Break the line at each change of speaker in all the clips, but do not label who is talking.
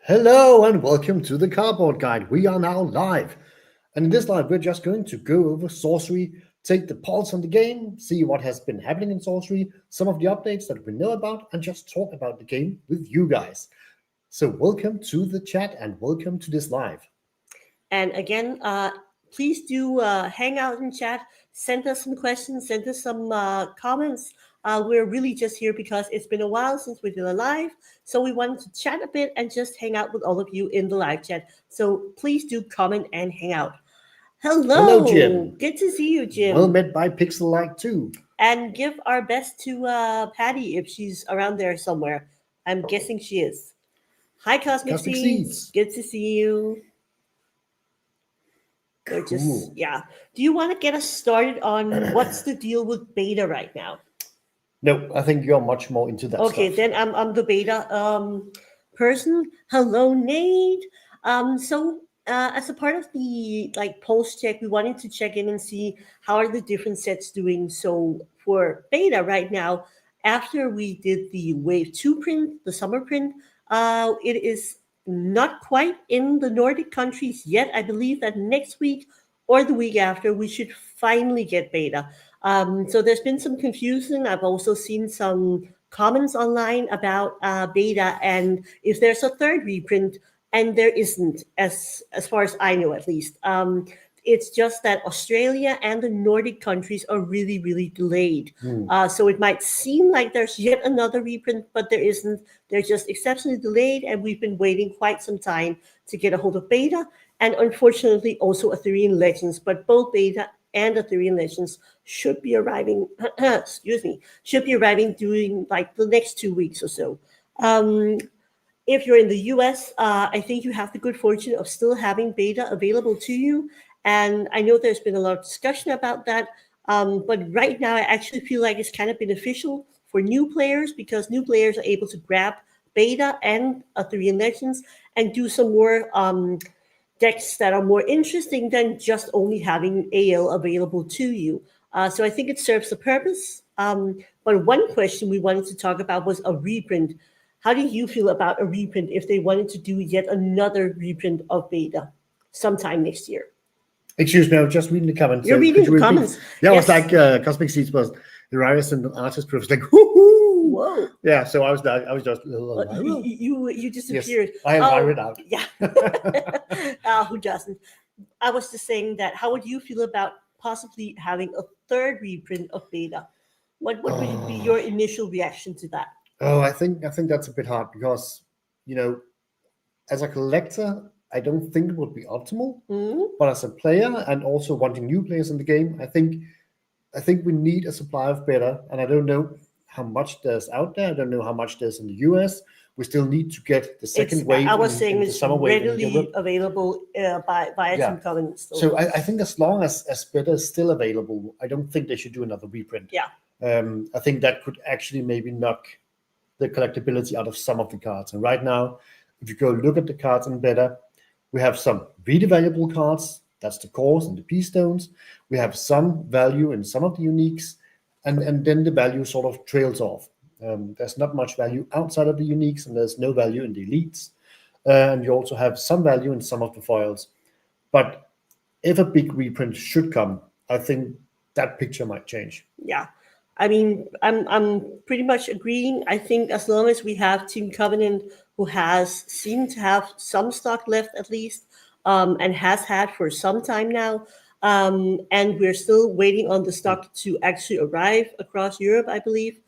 Hello and welcome to the Cardboard Guide. We are now live. And in this live, we're just going to go over Sorcery, take the pulse on the game, see what has been happening in Sorcery, some of the updates that we know about, and just talk about the game with you guys. So welcome to the chat and welcome to this live.
And again, please do hang out in chat, send us some questions, send us some comments. We're really just here because it's been a while since we did a live, so we wanted to chat a bit and just hang out with all of you in the live chat. So please do comment and hang out. Hello,
Jim.
Good to see you, Jim.
Well met by Pixel-like too.
And give our best to Patty if she's around there somewhere. I'm guessing she is. Hi, Cosmic Seeds. Good to see you. Cool. Do you want to get us started on what's the deal with beta right now?
No, I think you're much more into that
Okay,
stuff.
then I'm the beta person. Hello, Nate. As a part of the post check, we wanted to check in and see how are the different sets doing. So for beta right now, after we did the Wave 2 print, the summer print, it is not quite in the Nordic countries yet. I believe that next week or the week after, we should finally get beta. So there's been some confusion. I've also seen some comments online about beta and if there's a third reprint, and there isn't, as far as I know, at least. It's just that Australia and the Nordic countries are really, really delayed. So it might seem like there's yet another reprint, but there isn't. They're just exceptionally delayed, and we've been waiting quite some time to get a hold of beta, and unfortunately also Arthurian Legends. But both beta and Arthurian Legends should be arriving. Should be arriving during the next 2 weeks or so. If you're in the US, I think you have the good fortune of still having beta available to you. And I know there's been a lot of discussion about that. But right now, I actually feel like it's kind of beneficial for new players because new players are able to grab beta and Arthurian Legends and do some more decks that are more interesting than just only having AL available to you. So I think it serves the purpose. But one question we wanted to talk about was a reprint. How do you feel about a reprint if they wanted to do yet another reprint of beta sometime next year?
Excuse me, I was just reading the comments.
You're reading the comments.
Yeah, yes. It was like Cosmic Seeds was the writers and the artist proof. Like, whoo!
Whoa!
Yeah, so I was just.
You disappeared.
Yes, I am it out.
Yeah. Who doesn't? I was just saying that. How would you feel about possibly having a third reprint of beta? What would be your initial reaction to that?
Oh, I think that's a bit hard because, as a collector, I don't think it would be optimal. But as a player and also wanting new players in the game, I think we need a supply of beta, and I don't know how much there's out there. I don't know how much there's in the US. We still need to get the second wave.
I was saying it's readily available via some comments.
So I think as long as beta is still available, I don't think they should do another reprint.
Yeah.
I think that could actually maybe knock the collectability out of some of the cards. And right now, if you go look at the cards in beta, we have some really valuable cards. That's the cores and the P-stones. We have some value in some of the uniques, and then the value sort of trails off. There's not much value outside of the uniques, and there's no value in the elites. And you also have some value in some of the foils. But if a big reprint should come, I think that picture might change.
Yeah. I mean, I'm pretty much agreeing. I think as long as we have Team Covenant, who seemed to have some stock left at least, and has had for some time now, and we're still waiting on the stock to actually arrive across Europe, I believe.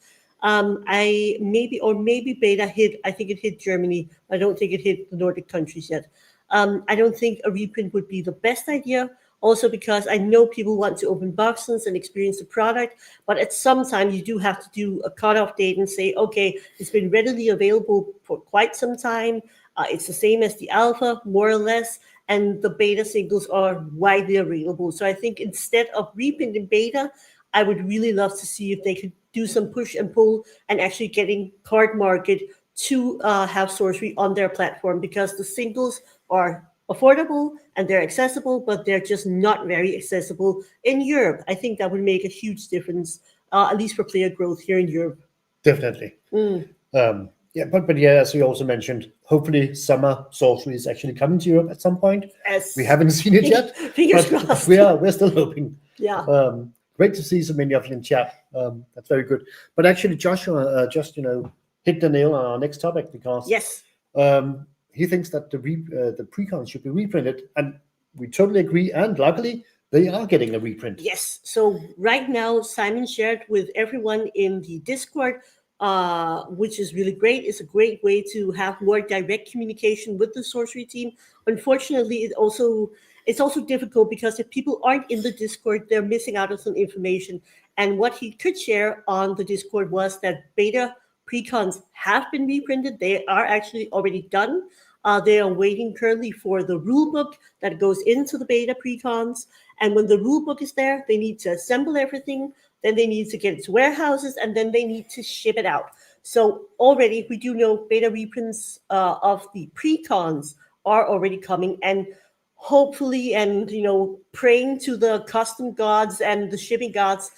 Maybe beta hit. I think it hit Germany. I don't think it hit the Nordic countries yet. I don't think a reprint would be the best idea. Also because I know people want to open boxes and experience the product, but at some time you do have to do a cutoff date and say, okay, it's been readily available for quite some time. It's the same as the alpha, more or less, and the beta singles are widely available. So I think instead of reprinting beta, I would really love to see if they could do some push and pull and actually getting Card Market to have Sorcery on their platform, because the singles are affordable and they're accessible, but they're just not very accessible in Europe. I think that would make a huge difference, at least for player growth here in Europe.
Definitely. Yeah, but yeah, as you also mentioned, hopefully summer sorcery is actually coming to Europe at some point.
As
We haven't seen it yet,
fingers
but
crossed.
we're still hoping.
Yeah.
Great to see so many of you in chat. That's very good. But actually, Joshua just hit the nail on our next topic, because
Yes.
he thinks that the Precon should be reprinted, and we totally agree. And luckily, they are getting a reprint.
Yes. So right now, Simon shared with everyone in the Discord, which is really great. It's a great way to have more direct communication with the sorcery team. Unfortunately, it's also difficult because if people aren't in the Discord, they're missing out on some information. And what he could share on the Discord was that beta precons have been reprinted. They are actually already done. They are waiting currently for the rule book that goes into the beta precons. And when the rule book is there, they need to assemble everything. Then they need to get it to warehouses, and then they need to ship it out. So already we do know beta reprints of the precons are already coming, and hopefully, and praying to the custom gods and the shipping gods,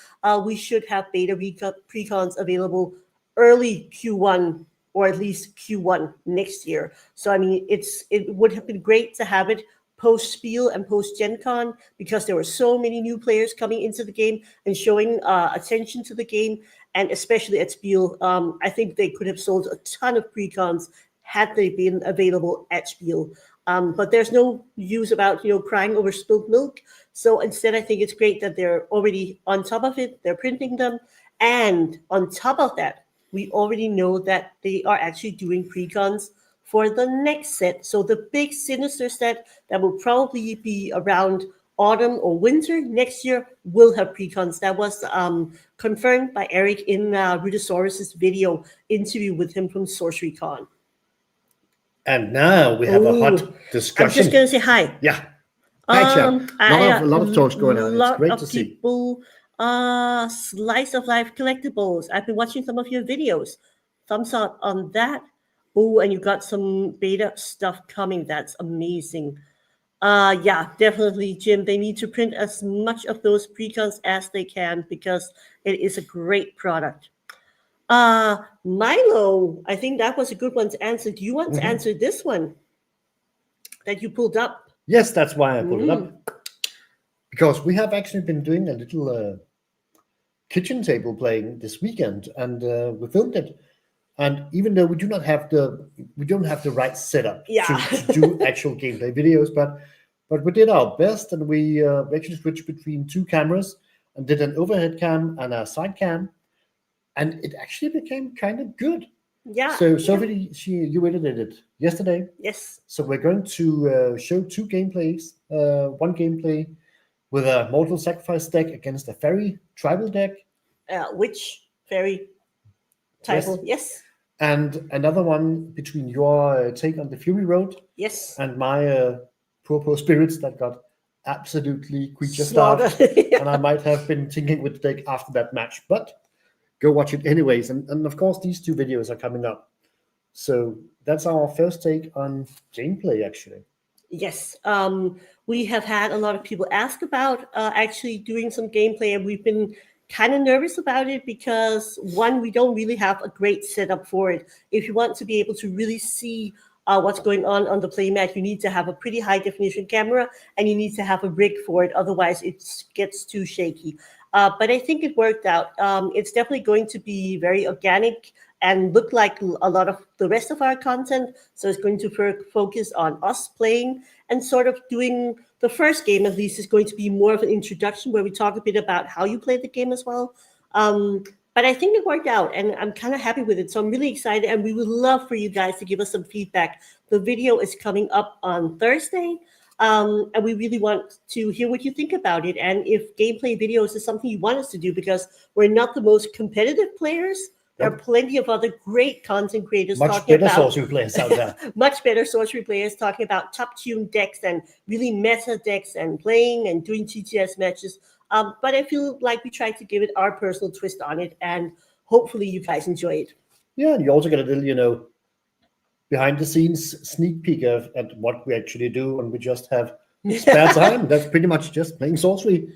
we should have beta precons available early Q1, or at least Q1 next year. So I mean, it would have been great to have it post Spiel and post Gen Con, because there were so many new players coming into the game and showing attention to the game, and especially at Spiel. I think they could have sold a ton of precons had they been available at Spiel. But there's no use about crying over spilled milk. So instead, I think it's great that they're already on top of it. They're printing them, and on top of that, we already know that they are actually doing precons for the next set. So the big Sinister set that will probably be around autumn or winter next year will have precons. That was confirmed by Eric in Rudosaurus's video interview with him from Sorcery Con.
And now we have a hot discussion.
I'm just going to say hi.
Yeah. Hi, chat. A lot of talks going on. It's great to see.
People, Slice of Life Collectibles. I've been watching some of your videos. Thumbs up on that. Oh, and you got some beta stuff coming. That's amazing. Yeah, definitely, Jim. They need to print as much of those precons as they can, because it is a great product. Milo, I think that was a good one to answer. Do you want to answer this one that you pulled up?
Yes, that's why I pulled it up. Because we have actually been doing a little kitchen table playing this weekend, and we filmed it. And even though we don't have the right setup to do actual gameplay videos, but we did our best, and we actually switched between two cameras and did an overhead cam and a side cam, and it actually became kind of good.
Yeah.
So Sophie, you edited it yesterday.
Yes.
So we're going to show two gameplays. One gameplay with a Mortal Sacrifice deck against a Fairy Tribal deck.
Which Fairy Tribal? Yes.
And another one between your take on the Fury Road.
Yes.
And my poor spirits that got absolutely creature starved. Yeah. And I might have been thinking with the deck after that match, but go watch it anyways. And of course, these two videos are coming up. So that's our first take on gameplay, actually.
Yes. We have had a lot of people ask about actually doing some gameplay, and we've been kind of nervous about it because, one, we don't really have a great setup for it. If you want to be able to really see what's going on the playmat, you need to have a pretty high definition camera, and you need to have a rig for it. Otherwise, it gets too shaky. But I think it worked out. It's definitely going to be very organic and look like a lot of the rest of our content. So it's going to focus on us playing, and sort of doing the first game, at least, is going to be more of an introduction where we talk a bit about how you play the game as well. But I think it worked out, and I'm kind of happy with it. So I'm really excited, and we would love for you guys to give us some feedback. The video is coming up on Thursday, and we really want to hear what you think about it, and if gameplay videos is something you want us to do, because we're not the most competitive players. There are plenty of other great content creators talking about
sorcery players out there.
Much better sorcery players talking about top-tuned decks and really meta decks and playing and doing TTS matches. But I feel like we tried to give it our personal twist on it, and hopefully you guys enjoy it.
Yeah, and you also get a little, behind-the-scenes sneak peek at what we actually do, and we just have spare time. That's pretty much just playing sorcery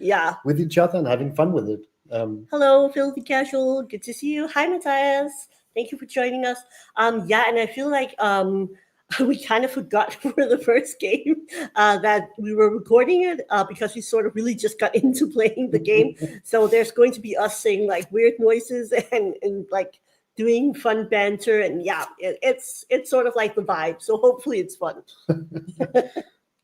with each other and having fun with it.
Hello, Filthy Casual. Good to see you. Hi, Matthias. Thank you for joining us. Yeah, and I feel like we kind of forgot for the first game that we were recording it because we sort of really just got into playing the game. So there's going to be us saying like weird noises and like doing fun banter, and yeah, it's sort of like the vibe. So hopefully it's fun.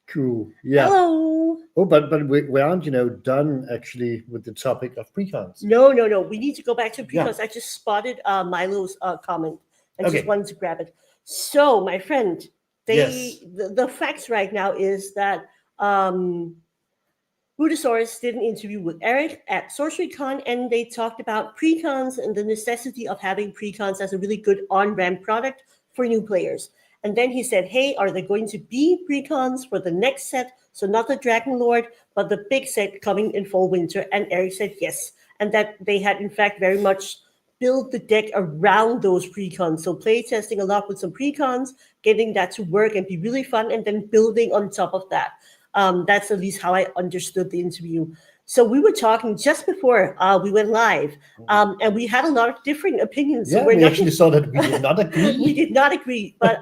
Cool. Yeah.
Hello.
Oh, but we aren't, done actually with the topic of precons.
No. We need to go back to precons. I just spotted Milo's comment and just wanted to grab it. So, my friend, the facts right now is that Budosaurus did an interview with Eric at Sorcery Con, and they talked about precons and the necessity of having precons as a really good on-ramp product for new players. And then he said, hey, are there going to be precons for the next set? So not the Dragon Lord, but the big set coming in fall winter. And Eric said yes. And that they had, in fact, very much built the deck around those precons. So playtesting a lot with some precons, getting that to work and be really fun, and then building on top of that. That's at least how I understood the interview. So we were talking just before we went live, and we had a lot of different opinions.
Yeah,
so
we actually saw that we did not agree.
We did not agree, but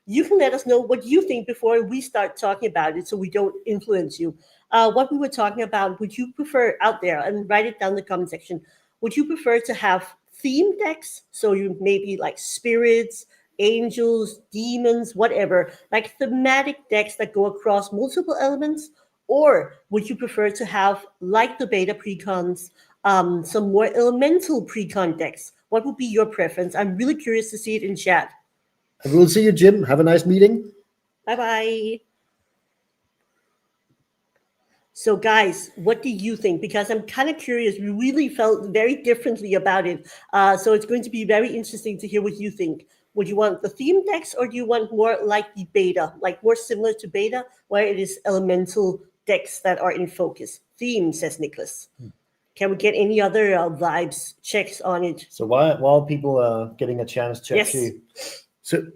you can let us know what you think before we start talking about it so we don't influence you. What we were talking about, would you prefer out there, and write it down in the comment section, would you prefer to have theme decks? So you maybe like spirits, angels, demons, whatever, like thematic decks that go across multiple elements? Or would you prefer to have, like the beta precons, some more elemental precon decks? What would be your preference? I'm really curious to see it in chat.
And we'll see you, Jim. Have a nice meeting.
Bye-bye. So, guys, what do you think? Because I'm kind of curious. We really felt very differently about it. So it's going to be very interesting to hear what you think. Would you want the theme decks, or do you want more like the beta, like more similar to beta, where it is elemental decks that are in focus? Theme, says Nicholas. Can we get any other vibes, checks on it?
So while people are getting a chance to actually... So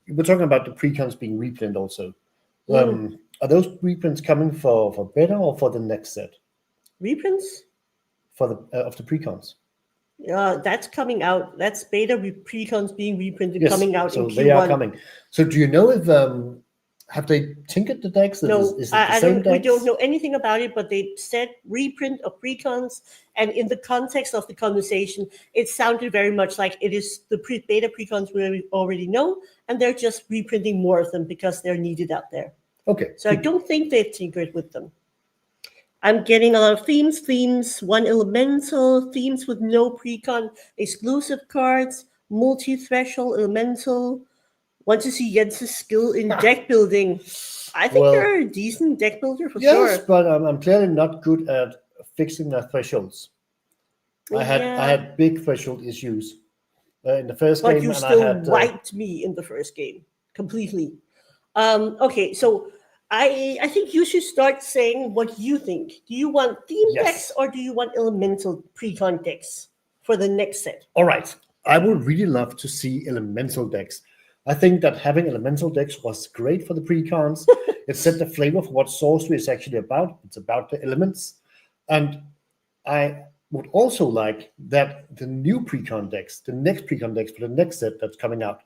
we're talking about the precons being reprint also. Are those reprints coming for beta or for the next set?
Reprints?
For the of the precons?
That's coming out. That's beta precons being reprinted, coming out in Q1.
So they are coming. So do you know if... have they tinkered the decks?
No,
is it the same decks?
We don't know anything about it, but they said reprint of precons, and in the context of the conversation, it sounded very much like it is the beta precons we already know, and they're just reprinting more of them because they're needed out there.
Okay.
So I don't think they've tinkered with them. I'm getting a lot of themes, one elemental, themes with no precon, exclusive cards, multi-threshold elemental. Want to see Jens's skill in deck building. I think they're a decent deck builder for sure.
Yes, but I'm clearly not good at fixing my thresholds. I had big threshold issues in the first game.
But you still wiped me in the first game completely. Okay, so I think you should start saying what you think. Do you want theme decks, or do you want elemental precon decks for the next set?
All right. I would really love to see elemental decks. I think that having elemental decks was great for the precons. It set the flavor for what sorcery is actually about. It's about the elements. And I would also like that the new precon decks, the next precon decks for the next set that's coming out,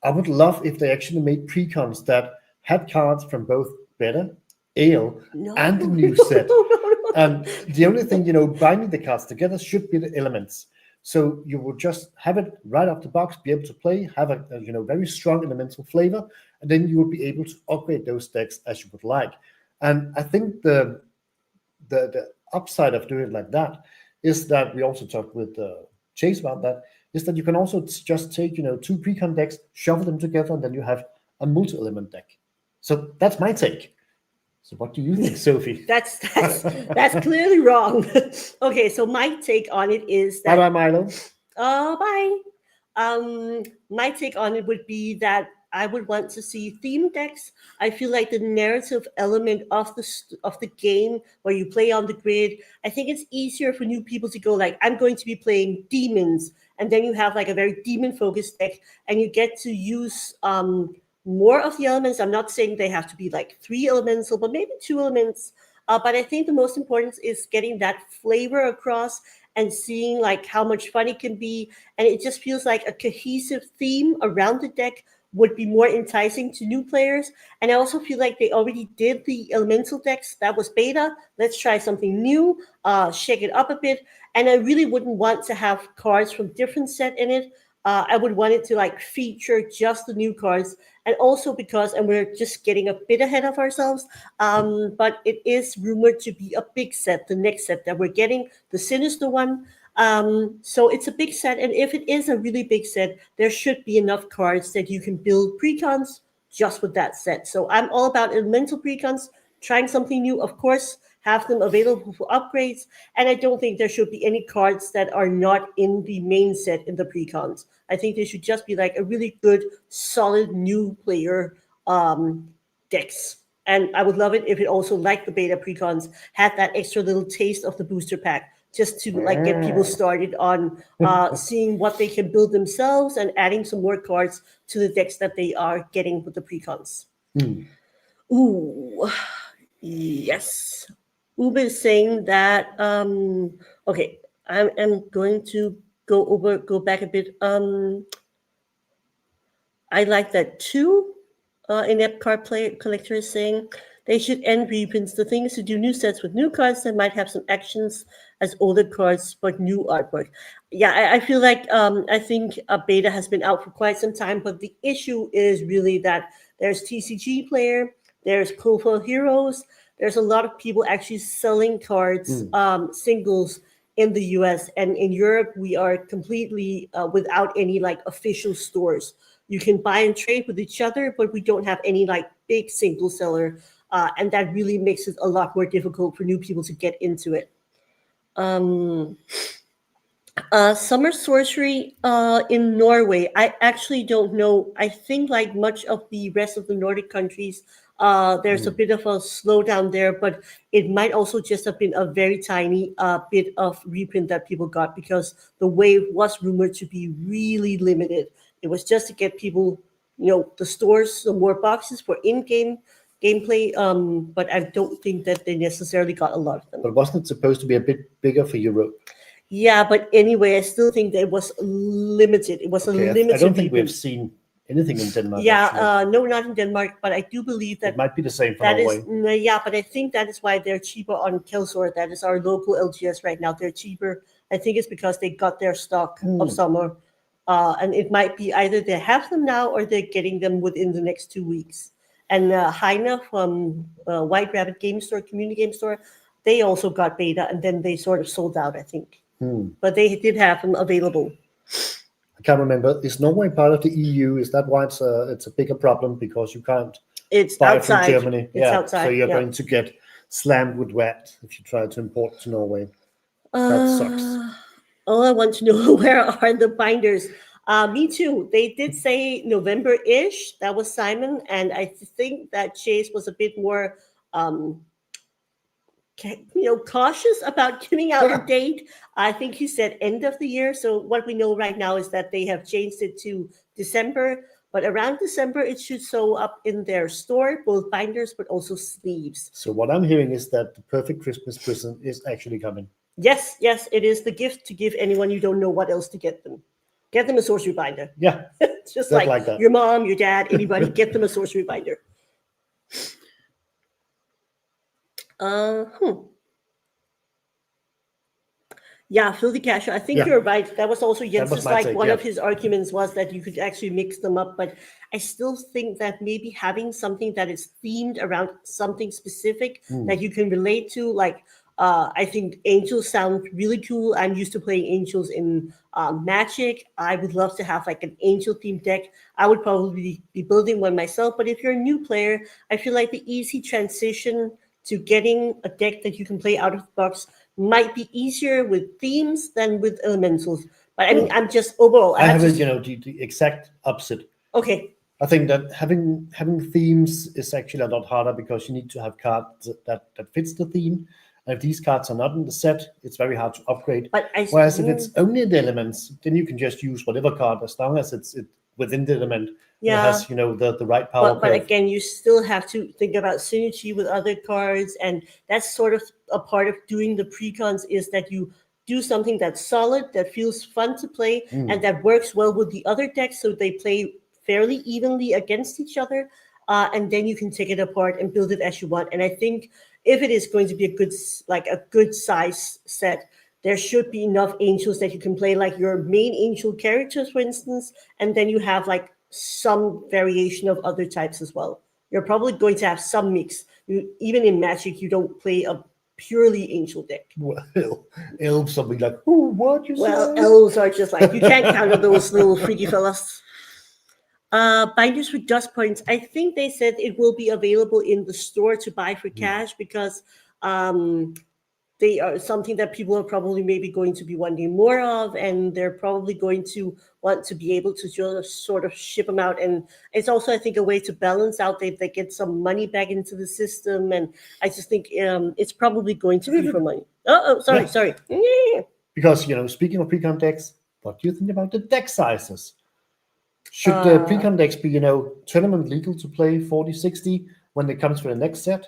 I would love if they actually made precons that had cards from both beta, ale, and the new set. And the only thing, binding the cards together should be the elements. So you will just have it right off the box, be able to play, have a very strong elemental flavor, and then you will be able to upgrade those decks as you would like. And I think the upside of doing it like that is that we also talked with Chase about that, is that you can also just take two precon decks, shuffle them together, and then you have a multi-element deck. So that's my take. So what do you think, Sophie?
That's clearly wrong. Okay, so my take on it is that...
Bye, Milo.
Bye. My take on it would be that I would want to see theme decks. I feel like the narrative element of the game where you play on the grid, I think it's easier for new people to go like, I'm going to be playing demons, and then you have like a very demon-focused deck, and you get to use... more of the elements. I'm not saying they have to be like 3 elemental, but maybe 2 elements. But I think the most important is getting that flavor across and seeing like how much fun it can be. And it just feels like a cohesive theme around the deck would be more enticing to new players. And I also feel like they already did the elemental decks. That was beta. Let's try something new, shake it up a bit. And I really wouldn't want to have cards from different set in it. I would want it to like feature just the new cards. And also because, and we're just getting a bit ahead of ourselves, but it is rumored to be a big set, the next set that we're getting, the Sinister one. So it's a big set, and if it is a really big set, there should be enough cards that you can build precons just with that set. So I'm all about elemental precons, trying something new, of course, have them available for upgrades, and I don't think there should be any cards that are not in the main set in the precons. I think they should just be like a really good, solid new player decks. And I would love it if it also, like the beta precons, had that extra little taste of the booster pack, just to like get people started on seeing what they can build themselves and adding some more cards to the decks that they are getting with the precons. Ooh, yes. Uber is saying that. Okay, I'm going to go back a bit. I like that too. Inept card player collector is saying they should end reprints. The thing is to do new sets with new cards that might have some actions as older cards, but new artwork. Yeah, I feel like I think beta has been out for quite some time, but the issue is really that there's TCG player, there's Profile Heroes, there's a lot of people actually selling cards, singles in the US, and in Europe we are completely without any like official stores. You can buy and trade with each other, but we don't have any like big single seller, and that really makes it a lot more difficult for new people to get into it. Summer sorcery in Norway. I actually don't know. I think like much of the rest of the Nordic countries, there's a bit of a slowdown there, but it might also just have been a very tiny bit of reprint that people got because the wave was rumored to be really limited. It was just to get people, the stores, some more boxes for in-game gameplay, but I don't think that they necessarily got a lot of them.
But wasn't it supposed to be a bit bigger for Europe?
Yeah, but anyway, I still think that it was limited. It was a limited.
I don't think we've seen anything in Denmark.
Yeah, no, not in Denmark, but I do believe that
it might be the same for
that
Norway.
Yeah, but I think that is why they're cheaper on Kelsor. That is our local LGS right now. They're cheaper. I think it's because they got their stock of summer, and it might be either they have them now or they're getting them within the next 2 weeks. And Heine from White Rabbit Game Store, Community Game Store, they also got beta, and then they sort of sold out, I think. But they did have them available.
I can't remember. Is Norway part of the EU? Is that why it's a bigger problem because you can't buy
outside.
from Germany?
It's outside.
So you're going to get slammed with VAT if you try to import to Norway. That sucks.
All I want to know, where are the binders? Me too. They did say November-ish. That was Simon, and I think that Chase was a bit more cautious about giving out a date. I think he said end of the year. So what we know right now is that they have changed it to December, but around December it should show up in their store, both binders but also sleeves.
So what I'm hearing is that the perfect Christmas present is actually coming.
Yes, it is the gift to give anyone you don't know what else to get them. Get them a sorcery binder.
Yeah.
Just like that. Your mom, your dad, anybody, get them a sorcery binder. Yeah, Filthy Casher. I think you're right. That was also Jens's one of his arguments was that you could actually mix them up. But I still think that maybe having something that is themed around something specific that you can relate to, like I think angels sound really cool. I'm used to playing angels in Magic. I would love to have like an angel themed deck. I would probably be building one myself. But if you're a new player, I feel like the easy transition to getting a deck that you can play out of the box might be easier with themes than with elementals. But I mean, I'm just overall.
I have the exact opposite.
Okay.
I think that having themes is actually a lot harder because you need to have cards that fits the theme. And if these cards are not in the set, it's very hard to upgrade. Whereas if it's only the elements, then you can just use whatever card as long as it's within the element.
Yeah.
It has, the right power.
But again, you still have to think about synergy with other cards, and that's sort of a part of doing the precons is that you do something that's solid, that feels fun to play, and that works well with the other decks, so they play fairly evenly against each other. And then you can take it apart and build it as you want. And I think if it is going to be a good size set, there should be enough angels that you can play like your main angel characters, for instance, and then you have like some variation of other types as well. You're probably going to have some mix. Even in Magic, you don't play a purely angel deck.
Well, elves, something like, oh, what you
Well,
say?
elves are just like, you can't counter those little freaky fellas. Binders with dust points. I think they said it will be available in the store to buy for cash because they are something that people are probably maybe going to be wanting more of, and they're probably going to want to be able to just sort of ship them out. And it's also, I think, a way to balance out. They get some money back into the system, and I just think it's probably going to be for money. Sorry.
Because, speaking of Precon decks, what do you think about the deck sizes? Should the Precon decks be, tournament legal to play 40, 60 when it comes to the next set?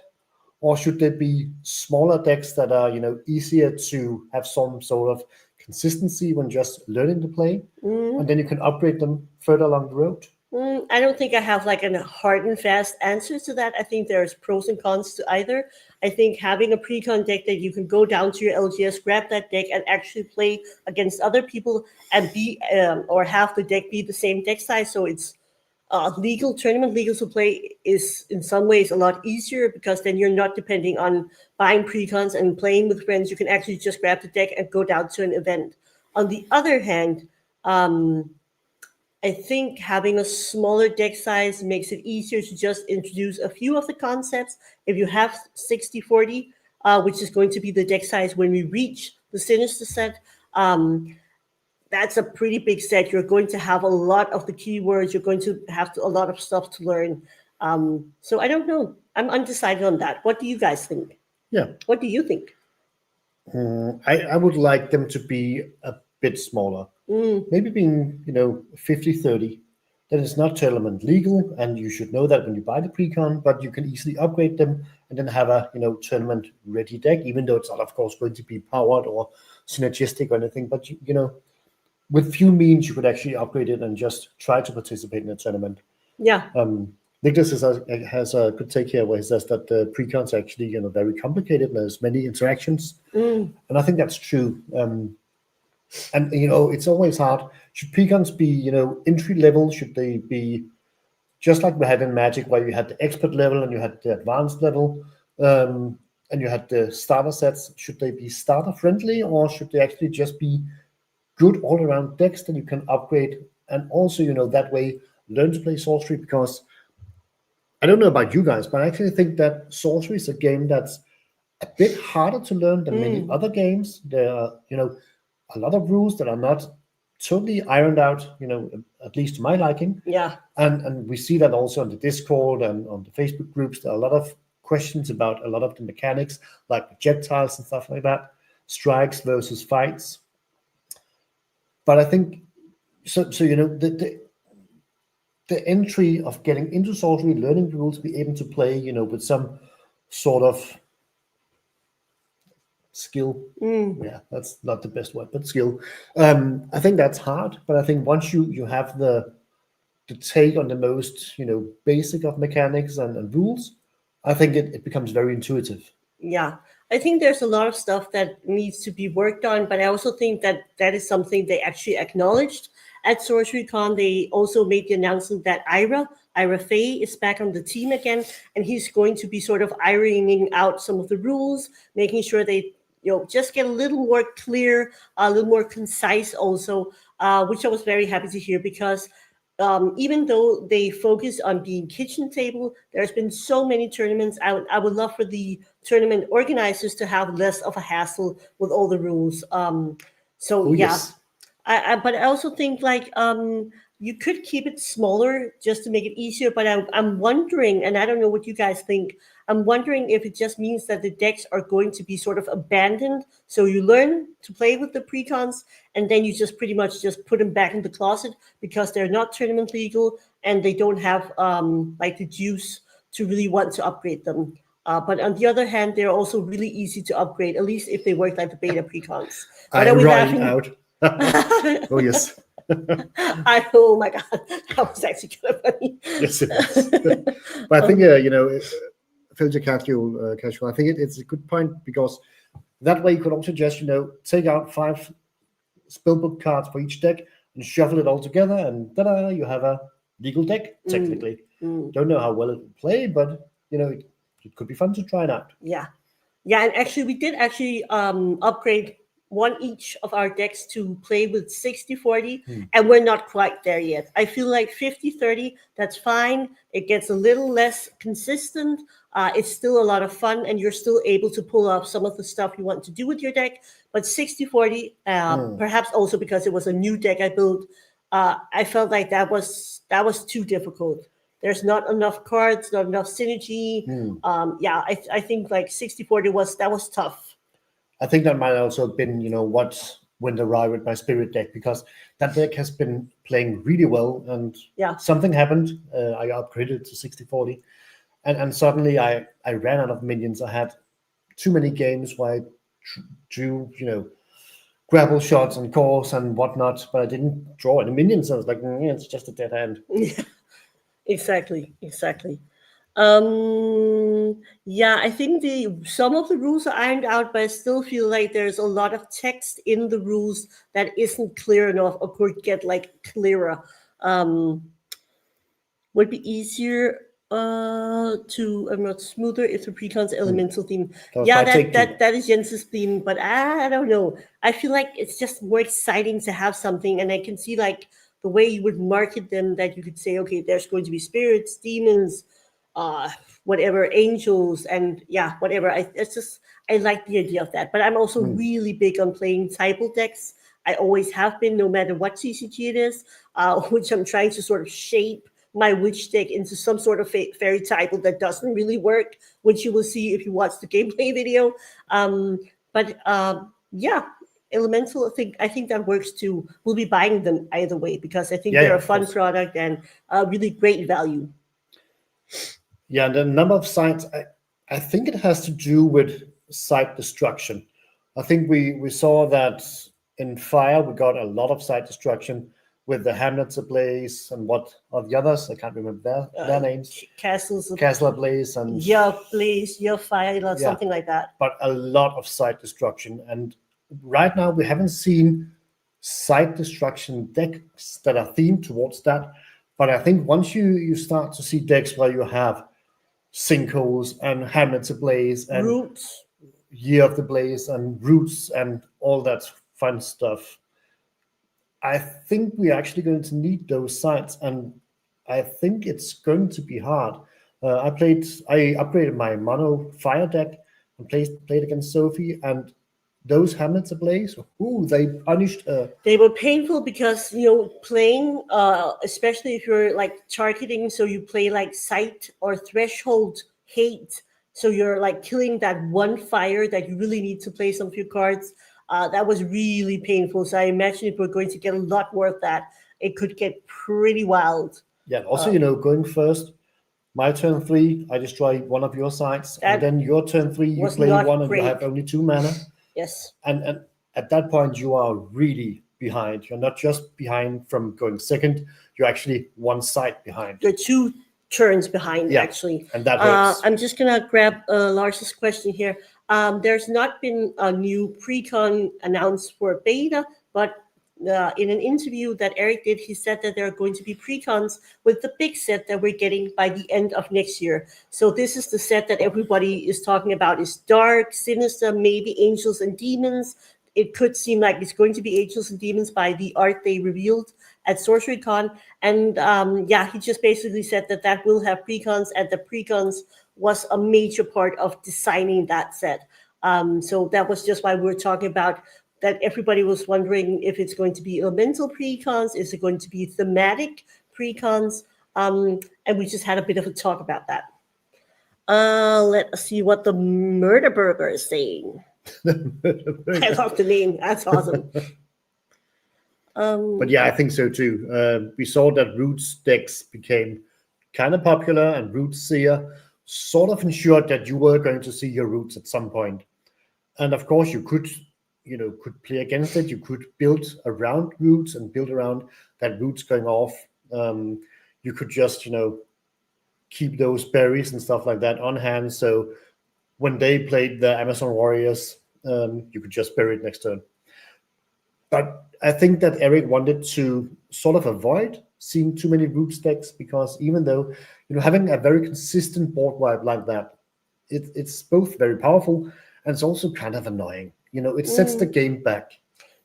Or should there be smaller decks that are, easier to have some sort of consistency when just learning to play, and then you can upgrade them further along the road?
I don't think I have like a hard and fast answer to that. I think there's pros and cons to either. I think having a Precon deck that you can go down to your LGS, grab that deck, and actually play against other people and be or have the deck be the same deck size, so it's tournament legal to play is in some ways a lot easier because then you're not depending on buying precons and playing with friends. You can actually just grab the deck and go down to an event. On the other hand, I think having a smaller deck size makes it easier to just introduce a few of the concepts. If you have 60-40, which is going to be the deck size when we reach the Sinister set, that's a pretty big set. You're going to have a lot of the keywords. You're going to have a lot of stuff to learn. So I don't know. I'm undecided on that. What do you guys think?
Yeah.
What do you think?
I would like them to be a bit smaller. Maybe being, 50-30. That is not tournament legal, and you should know that when you buy the Precon, but you can easily upgrade them and then have a, tournament ready deck, even though it's not, of course, going to be powered or synergistic or anything. But, with few means, you could actually upgrade it and just try to participate in a tournament.
Yeah.
Nicholas has a good take here where he says that the Precons are actually, very complicated and there's many interactions. And I think that's true. And, it's always hard. Should Precons be, entry level? Should they be just like we had in Magic, where you had the expert level and you had the advanced level, and you had the starter sets? Should they be starter friendly, or should they actually just be good all-around decks that you can upgrade and also, that way learn to play Sorcery? Because I don't know about you guys, but I actually think that Sorcery is a game that's a bit harder to learn than many other games. There are, a lot of rules that are not totally ironed out, at least to my liking.
Yeah.
And we see that also on the Discord and on the Facebook groups. There are a lot of questions about a lot of the mechanics, like projectiles and stuff like that, strikes versus fights. But I think the entry of getting into Sorcery, learning the rules, be able to play, with some sort of skill. Yeah, that's not the best word, but skill. I think that's hard, but I think once you have the take on the most, basic of mechanics and rules, I think it becomes very intuitive.
Yeah. I think there's a lot of stuff that needs to be worked on, but I also think that is something they actually acknowledged at Sorcery Con. They also made the announcement that Ira Faye is back on the team again, and he's going to be sort of ironing out some of the rules, making sure they just get a little more clear, a little more concise also, which I was very happy to hear because even though they focus on being kitchen table, there's been so many tournaments. I would love for the tournament organizers to have less of a hassle with all the rules.
Yes.
But I also think you could keep it smaller just to make it easier. But I'm wondering, and I don't know what you guys think, I'm wondering if it just means that the decks are going to be sort of abandoned. So you learn to play with the Precons, and then you just pretty much just put them back in the closet because they're not tournament legal and they don't have the juice to really want to upgrade them. But on the other hand, they're also really easy to upgrade, at least if they work like the beta precons.
I am running out. Oh, yes.
Oh my God, that was actually kind of funny.
Yes, it is. But I think, filter casual, I think it's a good point, because that way you could also just, take out 5 spellbook cards for each deck and shuffle it all together, and ta-da, you have a legal deck, technically. Don't know how well it will play, but, it could be fun to try it out.
Yeah. And actually, we did upgrade one each of our decks to play with 60-40, and we're not quite there yet. I feel like 50-30, that's fine. It gets a little less consistent. It's still a lot of fun, and you're still able to pull off some of the stuff you want to do with your deck. But 60-40, perhaps also because it was a new deck I built, I felt like that was too difficult. There's not enough cards, not enough synergy. I think like 60-40 was tough.
I think that might also have been, what went awry with my spirit deck, because that deck has been playing really well, and something happened. I upgraded to 60-40, and suddenly I ran out of minions. I had too many games where I drew, grapple shots and cores and whatnot, but I didn't draw any minions. I was like, it's just a dead end.
Yeah, exactly. I think some of the rules are ironed out, but I still feel like there's a lot of text in the rules that isn't clear enough or could get clearer. Would be easier smoother if the Precon's elemental theme. That is Jens's theme, but I don't know. I feel like it's just more exciting to have something, and I can see the way you would market them, that you could say, okay, there's going to be spirits, demons, whatever, angels, and whatever. I like the idea of that, but I'm also really big on playing typal decks. I always have been, no matter what TCG it is, which I'm trying to sort of shape my witch deck into some sort of fairy typal that doesn't really work, which you will see if you watch the gameplay video. Elemental, I think that works too. We'll be buying them either way, because I think they're a fun product and a really great value.
Yeah, and the number of sites, I think it has to do with site destruction. I think we saw that in Fire we got a lot of site destruction with the Hamlets Ablaze and what are the others? I can't remember their names.
Castle
Ablaze and
Blaze, Fire, something like that.
But a lot of site destruction, and right now we haven't seen site destruction decks that are themed towards that. But I think once you start to see decks where you have Sinkholes and Hamlets Ablaze and
Roots,
Year of the Blaze and Roots and all that fun stuff, I think we're actually going to need those sites, and I think it's going to be hard. I upgraded my mono Fire deck and played against Sophie, and those Hamlets Ablaze, they punished.
They were painful because playing, especially if you're targeting, so you play sight or threshold hate, so you're killing that one fire that you really need to play some few cards. That was really painful. So I imagine if we're going to get a lot more of that, it could get pretty wild.
Yeah. Also, going first. My turn 3, I destroy one of your sites, and then your turn 3, you play one, and you have only 2 mana.
Yes.
And at that point, you are really behind. You're not just behind from going second. You're actually one site behind.
You're 2 turns behind, actually.
And that hurts.
I'm just going to grab Lars's question here. There's not been a new Precon announced for beta, but in an interview that Eric did, he said that there are going to be Precons with the big set that we're getting by the end of next year. So this is the set that everybody is talking about. Is dark, sinister, maybe angels and demons. It could seem like it's going to be angels and demons by the art they revealed at Sorcery Con. And he just basically said that will have Precons, and the Precons was a major part of designing that set. So that was just why we were talking about that. Everybody was wondering if it's going to be elemental Precons, is it going to be thematic Precons? And we just had a bit of a talk about that. Let us see what the Murder Burger is saying. I love the name. That's awesome.
But I think so too. We saw that Roots decks became kind of popular, and Roots Seer. sort of ensured that you were going to see your roots at some point. And of course, you could play against it. You could build around roots and build around that roots going off. You could just, keep those berries and stuff like that on hand. So when they played the Amazon Warriors, you could just bury it next turn. But I think that Eric wanted to sort of avoid seeing too many root stacks, because even though, having a very consistent board wipe like that, it's both very powerful and it's also kind of annoying. It sets the game back.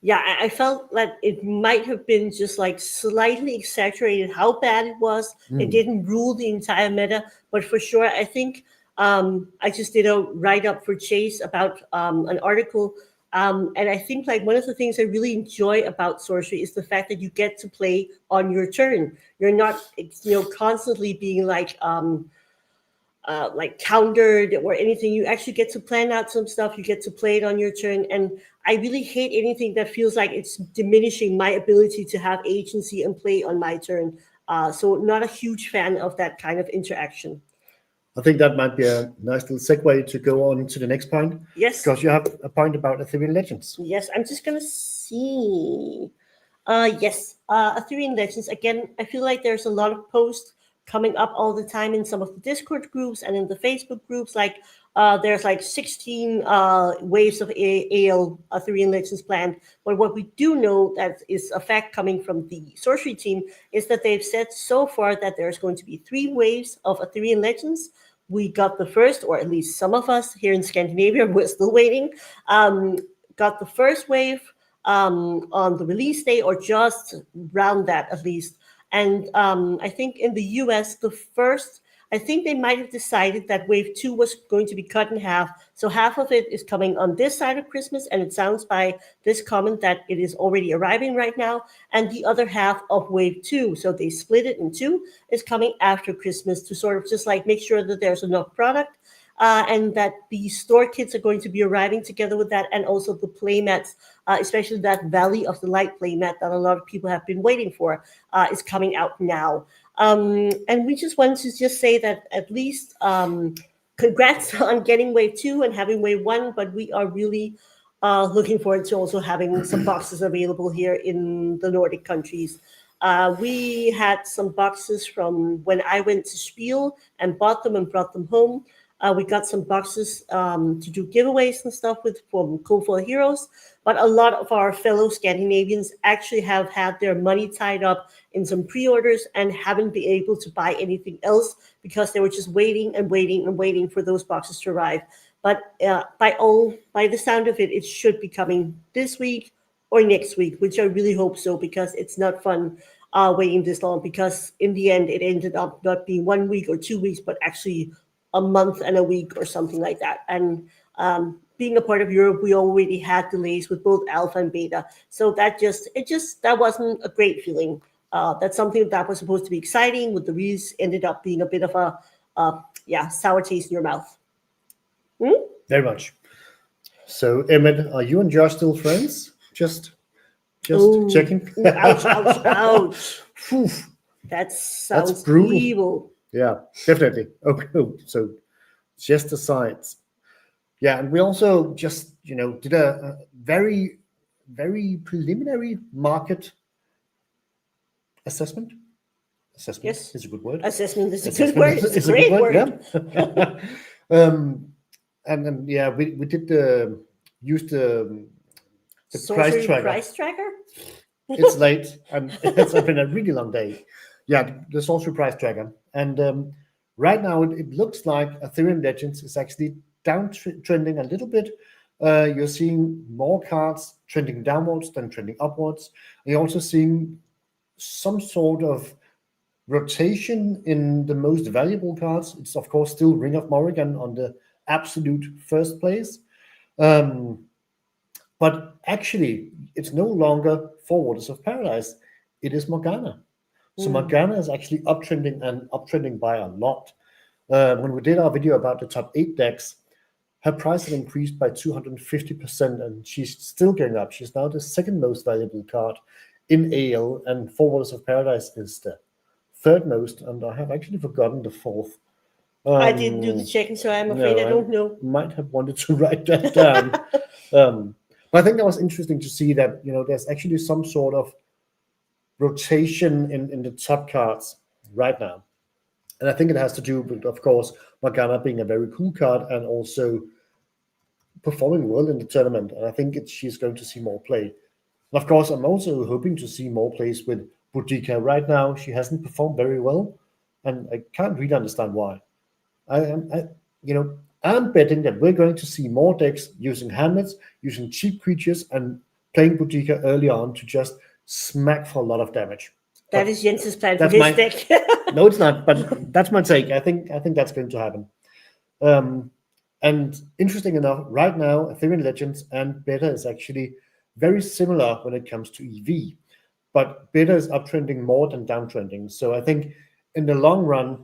Yeah, I felt that it might have been just like slightly exaggerated how bad it was. It didn't rule the entire meta, but for sure, I think I just did a write-up for Chase about an article. And I think like one of the things I really enjoy about Sorcery is the fact that you get to play on your turn. You're not, constantly being like countered or anything. You actually get to plan out some stuff. You get to play it on your turn. And I really hate anything that feels like it's diminishing my ability to have agency and play on my turn. So not a huge fan of that kind of interaction.
I think that might be a nice little segue to go on to the next point.
Yes.
Because you have a point about Arthurian Legends.
Yes, I'm just going to see. Yes, Arthurian Legends. Again, I feel like there's a lot of posts coming up all the time in some of the Discord groups and in the Facebook groups. Like there's like 16 waves of AL Arthurian Legends planned. But what we do know that is a fact coming from the Sorcery team is that they've said so far that there's going to be 3 waves of Arthurian Legends. We got the first, or at least some of us here in Scandinavia, we're still waiting, got the first wave on the release day, or just around that at least. And I think in the US, I think they might have decided that wave 2 was going to be cut in half. So half of it is coming on this side of Christmas, and it sounds by this comment that it is already arriving right now. And the other half of wave 2, so they split it in 2, is coming after Christmas to sort of just like make sure that there's enough product. And that the store kits are going to be arriving together with that, and also the playmats, especially that Valley of the Light playmat that a lot of people have been waiting for, is coming out now. And we just wanted to just say that at least congrats on getting wave 2 and having wave 1, but we are really looking forward to also having some boxes available here in the Nordic countries. We had some boxes from when I went to Spiel and bought them and brought them home. We got some boxes to do giveaways and stuff with from Cold for Heroes, but a lot of our fellow Scandinavians actually have had their money tied up in some pre-orders and haven't been able to buy anything else because they were just waiting and waiting and waiting for those boxes to arrive. But by the sound of it, it should be coming this week or next week, which I really hope so, because it's not fun waiting this long, because in the end, it ended up not being 1 week or 2 weeks, but actually a month and a week or something like that. And being a part of Europe, we already had delays with both alpha and beta. So that wasn't a great feeling. That's something that was supposed to be exciting, with the release ended up being a bit of a sour taste in your mouth.
Very much. So Emmett, are you and Josh still friends? Just checking.
Ooh, ouch, ouch, ouch. That sounds
That's brutal.
evil.
Yeah, definitely. Okay, so just the sides. Yeah, and we also just, did a very, very preliminary market assessment. Assessment
Yes.
is a good word.
Assessment is a good word. It's a great word.
Yeah. And then, yeah, we did use the
Sorcery
price tracker.
price tracker?
It's late, and it's been a really long day. Yeah, the Sorcery price tracker. And right now, it looks like Arthurian Legends is actually downtrending a little bit. You're seeing more cards trending downwards than trending upwards. You're also seeing some sort of rotation in the most valuable cards. It's, of course, still Ring of Morrigan on the absolute first place. But actually, it's no longer Four Waters of Paradise. It is Morgana. So Morgana is actually uptrending, and uptrending by a lot. When we did our video about the top 8 decks, her price had increased by 250%, and she's still going up. She's now the second most valuable card in AL, and Four Waters of Paradise is the third most, and I have actually forgotten the fourth.
I didn't do the checking, so I'm afraid I don't know.
Might have wanted to write that down. But I think that was interesting to see that, there's actually some sort of rotation in the top cards right now. And I think it has to do with, of course, Morgana being a very cool card and also performing well in the tournament. And I think she's going to see more play. And of course, I'm also hoping to see more plays with Boudica. Right now, she hasn't performed very well, and I can't really understand why. I'm betting that we're going to see more decks using hamlets, using cheap creatures, and playing Boudica early on to just smack for a lot of damage.
That is Jens's plan for his deck.
No, it's not, but that's my take. I think that's going to happen. And interesting enough, right now, Arthurian Legends and Beta is actually very similar when it comes to EV, but Beta is uptrending more than downtrending. So I think in the long run,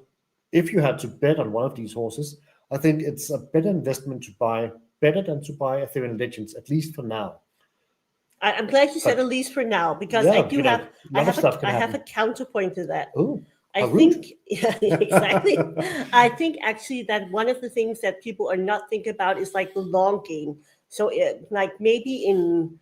if you had to bet on one of these horses, I think it's a better investment to buy Beta than to buy Arthurian Legends, at least for now.
I'm glad you said at least for now, because I do have a counterpoint to that.
Oh,
I think exactly. I think actually that one of the things that people are not thinking about is like the long game. So like maybe in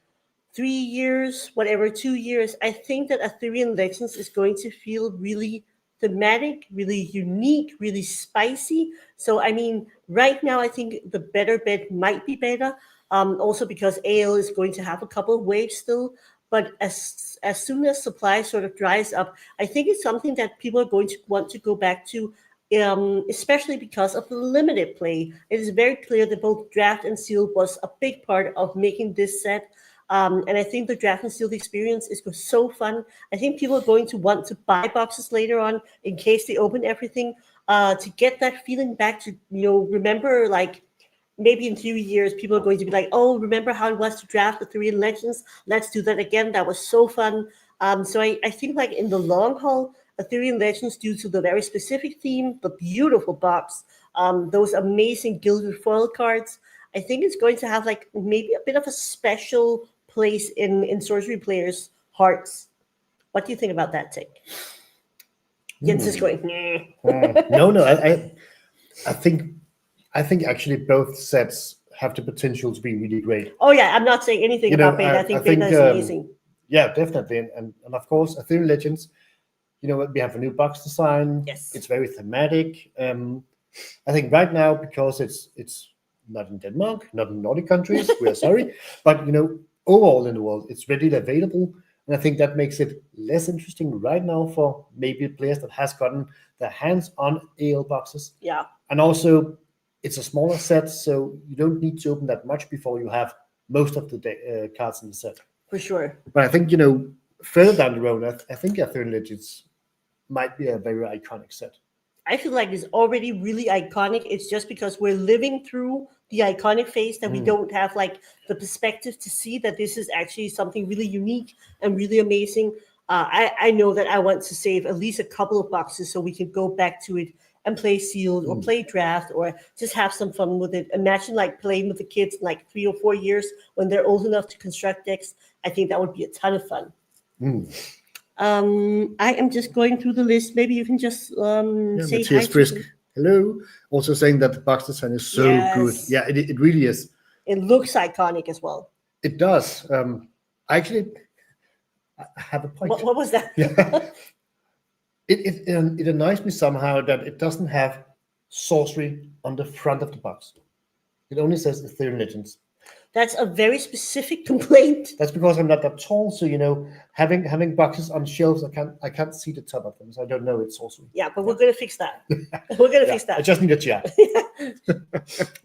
3 years, whatever, 2 years, I think that Arthurian Legends is going to feel really thematic, really unique, really spicy. So I mean, right now I think the better bet might be Beta. Also because AL is going to have a couple of waves still, but as soon as supply sort of dries up, I think it's something that people are going to want to go back to, especially because of the limited play. It is very clear that both draft and sealed was a big part of making this set. And I think the draft and sealed experience is so fun. I think people are going to want to buy boxes later on in case they open everything, to get that feeling back to, remember, like, maybe in 2 years, people are going to be like, oh, remember how it was to draft the Arthurian Legends? Let's do that again. That was so fun. So I think like in the long haul, Arthurian Legends, due to the very specific theme, the beautiful box, those amazing gilded foil cards, I think it's going to have like maybe a bit of a special place in sorcery players' hearts. What do you think about that, Tick? Jens is going,
No, I think actually both sets have the potential to be really great.
Oh yeah, I'm not saying anything about Beta. I think Beta is amazing.
Yeah, definitely, and of course, Arthurian Legends. We have a new box design.
Yes,
it's very thematic. I think right now, because it's not in Denmark, not in Nordic countries, we are sorry, but overall in the world, it's readily available, and I think that makes it less interesting right now for maybe players that has gotten their hands on AL boxes.
Yeah,
and also, it's a smaller set, so you don't need to open that much before you have most of the cards in the set.
For sure.
But I think, further down the road, I think Arthurian Legends might be a very iconic set.
I feel like it's already really iconic. It's just because we're living through the iconic phase that we don't have like the perspective to see that this is actually something really unique and really amazing. I know that I want to save at least a couple of boxes so we can go back to it and play sealed or play draft or just have some fun with it. Imagine like playing with the kids in like 3 or 4 years when they're old enough to construct decks. I think that would be a ton of fun. I am just going through the list. Maybe you can just say hi to
Frisk. Hello. Also saying that the box design is so good. Yeah, it really is.
It looks iconic as well.
It does. I have a point.
What was that?
Yeah. It annoys me somehow that it doesn't have sorcery on the front of the box. It only says Arthurian Legends.
That's a very specific complaint.
That's because I'm not that tall, so having boxes on shelves, I can't see the top of them, so I don't know it's sorcery.
Yeah, but we're gonna fix that. We're gonna fix that.
I just need a chair.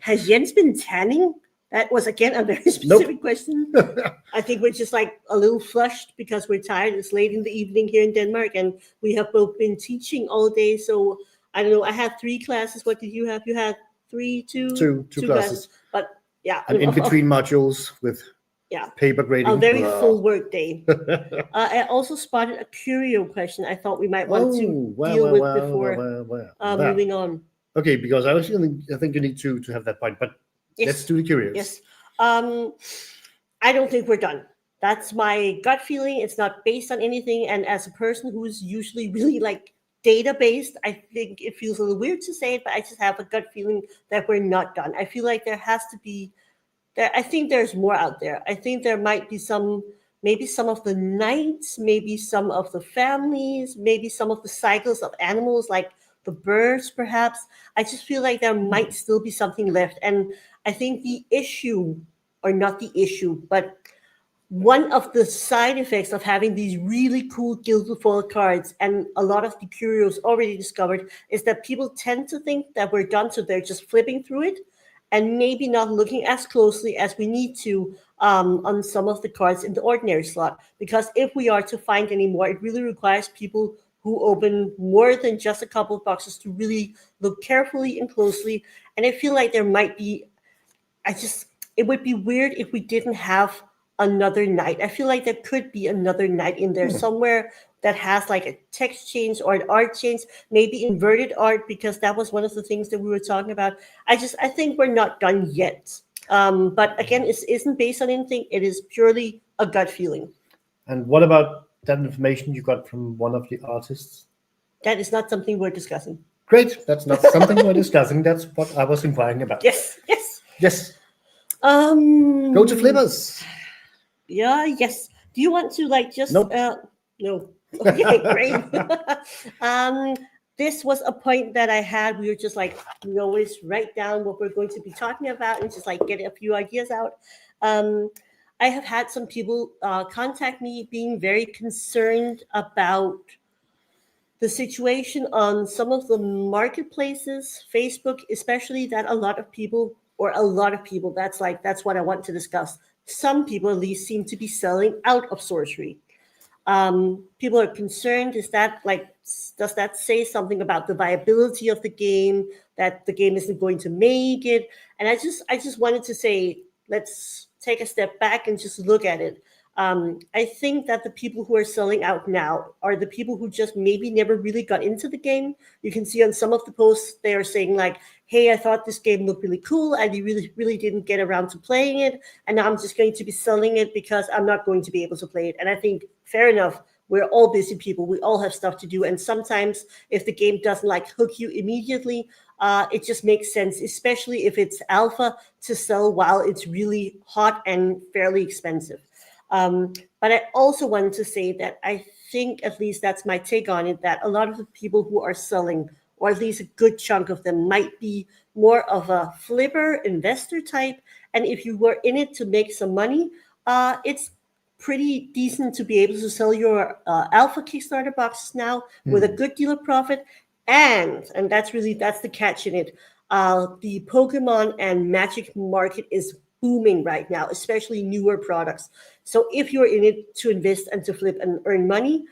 Has Jens been tanning? That was again a very specific question. I think we're just like a little flushed because we're tired. It's late in the evening here in Denmark, and we have both been teaching all day. So I don't know. I had 3 classes. What did you have? You had 2 classes. But yeah,
and in between modules with paper grading.
A very full work day. I also spotted a Curio question. I thought we might want to deal with before moving on.
Okay, because I think you need to have that point, but. Yes. Let's do the Curios.
Yes. I don't think we're done. That's my gut feeling. It's not based on anything. And as a person who's usually really like data-based. I think it feels a little weird to say it, but I just have a gut feeling that we're not done. I feel like there has to be I think there's more out there. I think there might be maybe some of the knights, maybe some of the families, maybe some of the cycles of animals, like the birds, perhaps. I just feel like there might still be something left. And I think the issue, or not the issue, but one of the side effects of having these really cool gilded foil cards, and a lot of the curios already discovered, is that people tend to think that we're done, so they're just flipping through it and maybe not looking as closely as we need to on some of the cards in the ordinary slot. Because if we are to find any more, it really requires people who open more than just a couple of boxes to really look carefully and closely. And I feel like there might be, it would be weird if we didn't have another knight. I feel like there could be another knight in there somewhere that has like a text change or an art change, maybe inverted art, because that was one of the things that we were talking about. I think we're not done yet. But again, it isn't based on anything. It is purely a gut feeling.
And what about that information you got from one of the artists?
That is not something we're discussing.
Great. That's not something we're discussing. That's what I was inquiring about.
Yes.
Go to Flippers.
Yeah, yes. Do you want to just...
Nope.
No. Okay, great. This was a point that I had. We were just we always write down what we're going to be talking about and just get a few ideas out. I have had some people contact me being very concerned about the situation on some of the marketplaces, Facebook especially, that a lot of people, that's what I want to discuss. Some people at least seem to be selling out of sorcery. People are concerned, does that say something about the viability of the game, that the game isn't going to make it? And I just wanted to say, let's take a step back and just look at it. I think that the people who are selling out now are the people who just maybe never really got into the game. You can see on some of the posts, they are saying hey, I thought this game looked really cool. I really didn't get around to playing it. And now I'm just going to be selling it because I'm not going to be able to play it. And I think, fair enough, we're all busy people. We all have stuff to do. And sometimes if the game doesn't hook you immediately, it just makes sense, especially if it's alpha, to sell while it's really hot and fairly expensive. But I also wanted to say that I think, at least that's my take on it, that a lot of the people who are selling, or at least a good chunk of them, might be more of a flipper investor type. And if you were in it to make some money, it's pretty decent to be able to sell your alpha Kickstarter boxes now with a good deal of profit. And that's the catch in it. The Pokemon and Magic market is booming right now, especially newer products. So if you're in it to invest and to flip and earn money,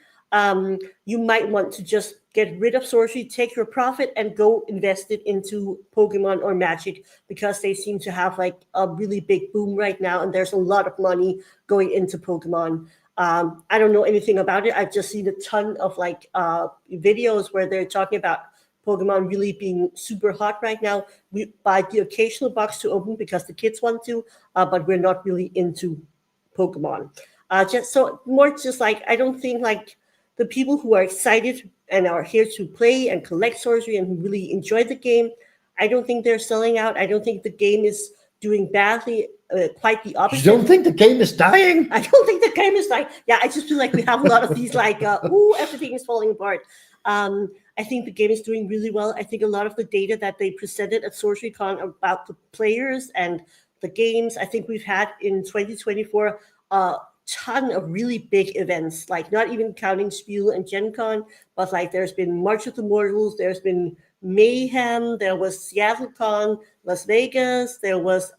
you might want to just get rid of sorcery, take your profit, and go invest it into Pokemon or Magic, because they seem to have a really big boom right now, and there's a lot of money going into Pokemon. I don't know anything about it. I've just seen a ton of videos where they're talking about Pokemon really being super hot right now. We buy the occasional box to open because the kids want to, but we're not really into Pokemon. I don't think the people who are excited and are here to play and collect sorcery and who really enjoy the game, I don't think they're selling out. I don't think the game is doing badly. Quite the opposite.
You don't think the game is dying?
I don't think the game is dying. Yeah, I just feel like we have a lot of these everything is falling apart. I think the game is doing really well. I think a lot of the data that they presented at Sorcery Con about the players and the games, I think we've had in 2024 a ton of really big events, not even counting Spiel and Gen Con, but there's been March of the Mortals, there's been Mayhem, there was Seattle Con, Las Vegas, there was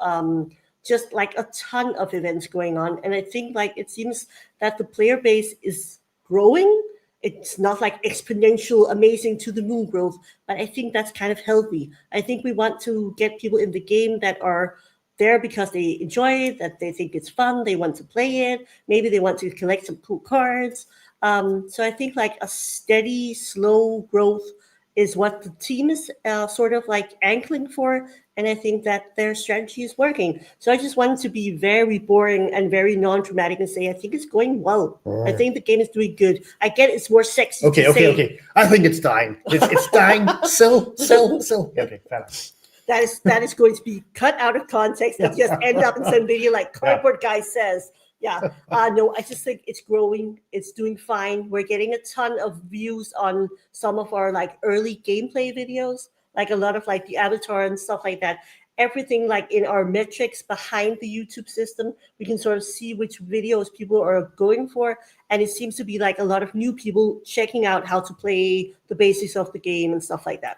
just a ton of events going on. And I think it seems that the player base is growing. It's not exponential, amazing to the moon growth, but I think that's kind of healthy. I think we want to get people in the game that are there because they enjoy it, that they think it's fun, they want to play it. Maybe they want to collect some cool cards. So I think a steady, slow growth is what the team is sort of like angling for, and I think that their strategy is working. So I just wanted to be very boring and very non-dramatic and say I think it's going well. I think the game is doing good. I get it's more sexy.
Okay. I think it's dying. It's dying. Sell. Okay, fair enough.
That is going to be cut out of context and just end up in some video like Cardboard Guy says. Yeah. No, I just think it's growing. It's doing fine. We're getting a ton of views on some of our like early gameplay videos, like a lot of like the avatar and stuff like that. Everything like in our metrics behind the YouTube system, we can sort of see which videos people are going for. And it seems to be like a lot of new people checking out how to play the basics of the game and stuff like that.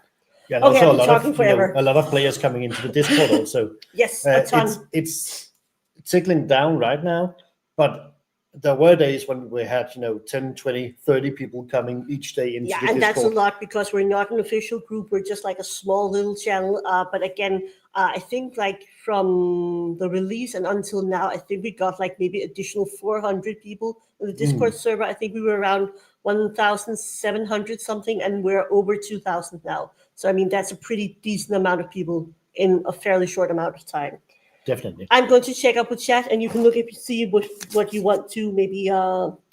Yeah, and
Okay,
also
a
lot of players coming into the Discord also.
Yes, a ton.
It's tickling down right now, but there were days when we had 10, 20, 30 people coming each day into the Discord.
And that's a lot because we're not an official group. We're just like a small little channel. But again, I think like from the release and until now, I think we got like maybe additional 400 people in the Discord server. I think we were around 1,700 something, and we're over 2,000 now. So, I mean, that's a pretty decent amount of people in a fairly short amount of time.
Definitely.
I'm going to check up with chat, and you can look at see what you want to maybe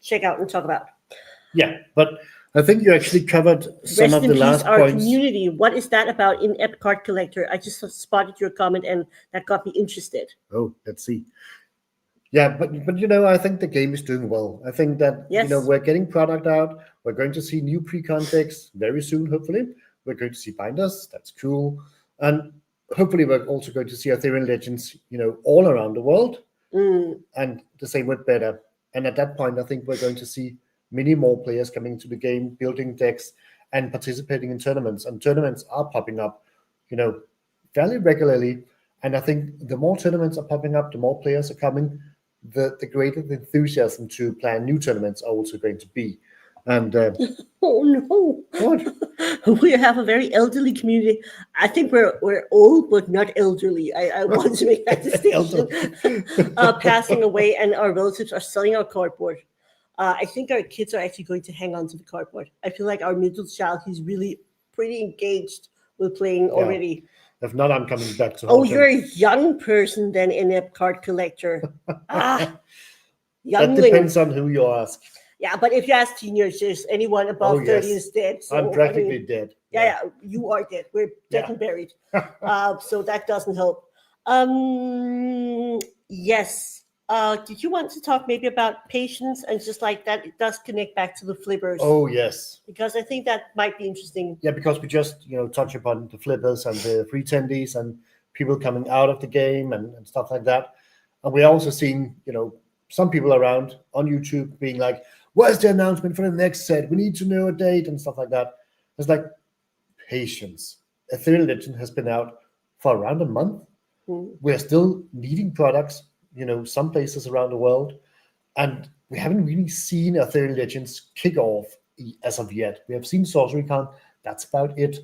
check out and talk about.
Yeah, but I think you actually covered some of the last
our
points.
Community. What is that about in Ep Card Collector? I just spotted your comment, and that got me interested.
Oh, let's see. Yeah, but I think the game is doing well. I think that we're getting product out. We're going to see new Precon decks very soon, hopefully. We're going to see binders. That's cool. And hopefully we're also going to see Arthurian Legends, all around the world. And the same with Beta. And at that point, I think we're going to see many more players coming into the game, building decks and participating in tournaments. And tournaments are popping up, fairly regularly. And I think the more tournaments are popping up, the more players are coming, the greater the enthusiasm to plan new tournaments are also going to be. And
oh no!
What?
We have a very elderly community. I think we're old, but not elderly. I want to make that distinction. Passing away, and our relatives are selling our cardboard. I think our kids are actually going to hang on to the cardboard. I feel like our middle child, he's really pretty engaged with playing already.
If not, I'm coming back to.
Oh, you're a young person then, in a card collector. Youngling.
That depends on who you ask.
Yeah, but if you ask teenagers, anyone above 30 is dead. So,
I'm practically dead.
Yeah, you are dead. We're dead and buried. So that doesn't help. Yes. Did you want to talk maybe about patience and just like that? It does connect back to the flippers.
Oh, yes.
Because I think that might be interesting.
Yeah, because we just, touch upon the flippers and the free tendies and people coming out of the game and stuff like that. And we're also seeing, some people around on YouTube being like, where's the announcement for the next set? We need to know a date and stuff like that. It's like, patience. Arthurian Legend has been out for around a month. We're still needing products, some places around the world. And we haven't really seen Arthurian Legends kick off as of yet. We have seen Sorcery Con. That's about it.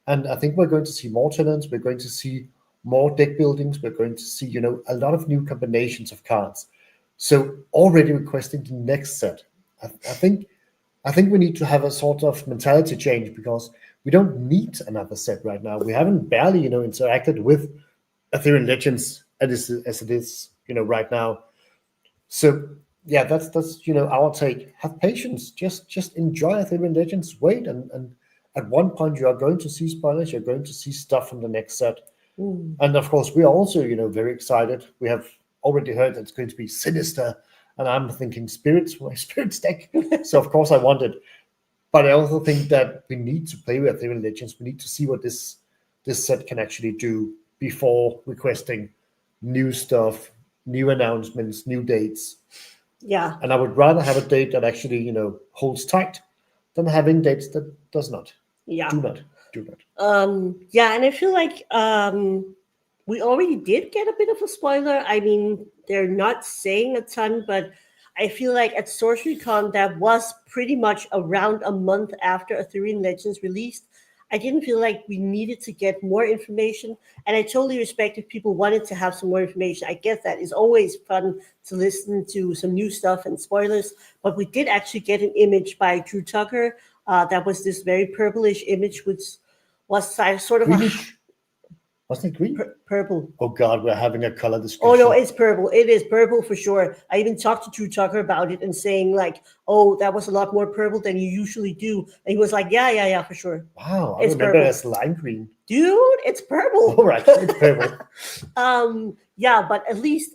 And I think we're going to see more tournaments. We're going to see more deck buildings. We're going to see, a lot of new combinations of cards. So already requesting the next set. I think we need to have a sort of mentality change because we don't need another set right now. We haven't barely, interacted with Arthurian Legends as it is, right now. So yeah, that's our take. Have patience. Just enjoy Arthurian Legends. Wait, and at one point you are going to see spoilers. You're going to see stuff from the next set. And of course, we are also, very excited. We have already heard that it's going to be Sinister. And I'm thinking Spirits for my Spirits deck. So, of course, I want it. But I also think that we need to play with Arthurian Legends. We need to see what this set can actually do before requesting new stuff, new announcements, new dates.
Yeah.
And I would rather have a date that actually, holds tight than having dates that does not.
Yeah.
Do not.
Yeah, and I feel like we already did get a bit of a spoiler. I mean, they're not saying a ton, but I feel like at Sorcery Con, that was pretty much around a month after Arthurian Legends released. I didn't feel like we needed to get more information, and I totally respect if people wanted to have some more information. I get that. It's always fun to listen to some new stuff and spoilers, but we did actually get an image by Drew Tucker that was this very purplish image, which was sort of
Greenish. Wasn't it green?
Purple.
Oh God, we're having a color discussion.
Oh no, it's purple. It is purple for sure. I even talked to Drew Tucker about it and saying like, "Oh, that was a lot more purple than you usually do." And he was like, "Yeah, for sure."
Wow, I
It's
remember
purple.
it as lime green.
Dude, it's purple.
All right, it's purple.
Yeah, but at least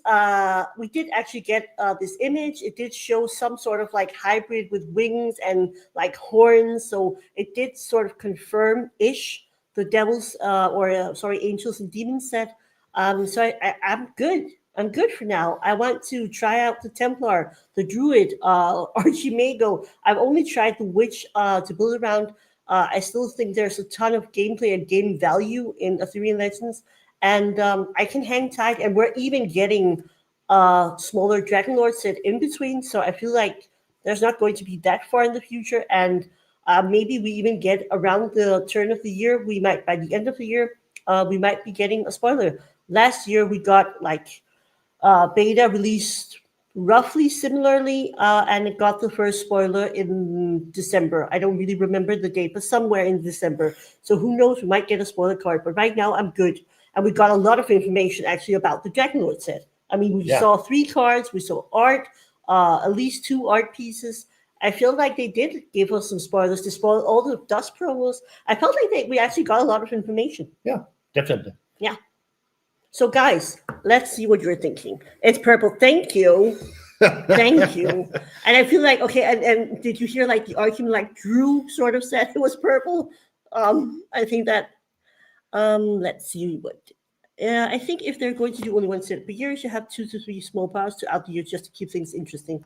we did actually get this image. It did show some sort of like hybrid with wings and like horns, so it did sort of confirm-ish the devils angels and demons set. So I'm good. I'm good for now. I want to try out the Templar, the Druid, Archimago. I've only tried the Witch to build around. I still think there's a ton of gameplay and game value in Arthurian Legends, and I can hang tight. And we're even getting smaller Dragon Lord set in between, so I feel like there's not going to be that far in the future. And maybe we even get around the turn of the year. We might, by the end of the year, we might be getting a spoiler. Last year we got like beta released roughly similarly, and it got the first spoiler in December. I don't really remember the date, but somewhere in December. So who knows? We might get a spoiler card. But right now I'm good, and we got a lot of information actually about the Dragon Lord set. I mean, we saw 3 cards, we saw art, at least 2 art pieces. I feel like they did give us some spoilers. They spoiled all the dust promos. I felt like we actually got a lot of information.
Yeah, definitely.
Yeah. So, guys, let's see what you're thinking. It's purple. Thank you. Thank you. And I feel like, okay, and did you hear like the argument like Drew sort of said it was purple? I think that, let's see what. I think if they're going to do only 1 set per year, you should have 2 to 3 small powers throughout the year just to keep things interesting.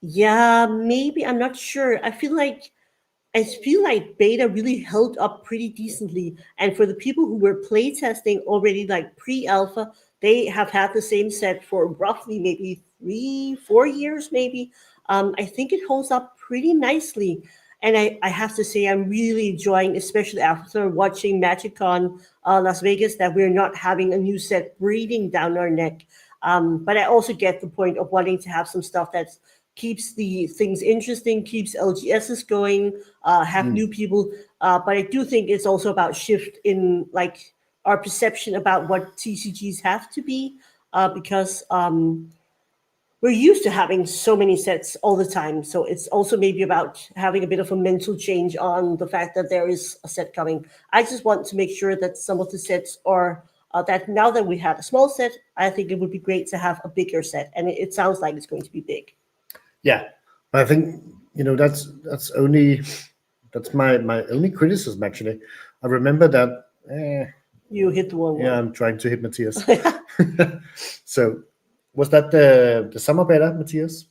Yeah, maybe. I'm not sure. I feel like beta really held up pretty decently. And for the people who were playtesting already like pre-alpha, they have had the same set for roughly maybe 3-4 years, maybe. I think it holds up pretty nicely. And I have to say, I'm really enjoying, especially after watching MagicCon Las Vegas, that we're not having a new set breathing down our neck. But I also get the point of wanting to have some stuff that keeps the things interesting, keeps LGSs going, have new people. But I do think it's also about shift in like our perception about what TCGs have to be, because we're used to having so many sets all the time. So it's also maybe about having a bit of a mental change on the fact that there is a set coming. I just want to make sure that some of the sets are that now that we have a small set, I think it would be great to have a bigger set. And it sounds like it's going to be big.
Yeah, I think that's my only criticism actually. I remember that
you hit the one.
Yeah, I'm trying to hit Matthias. So, was that the summer beta, Matthias?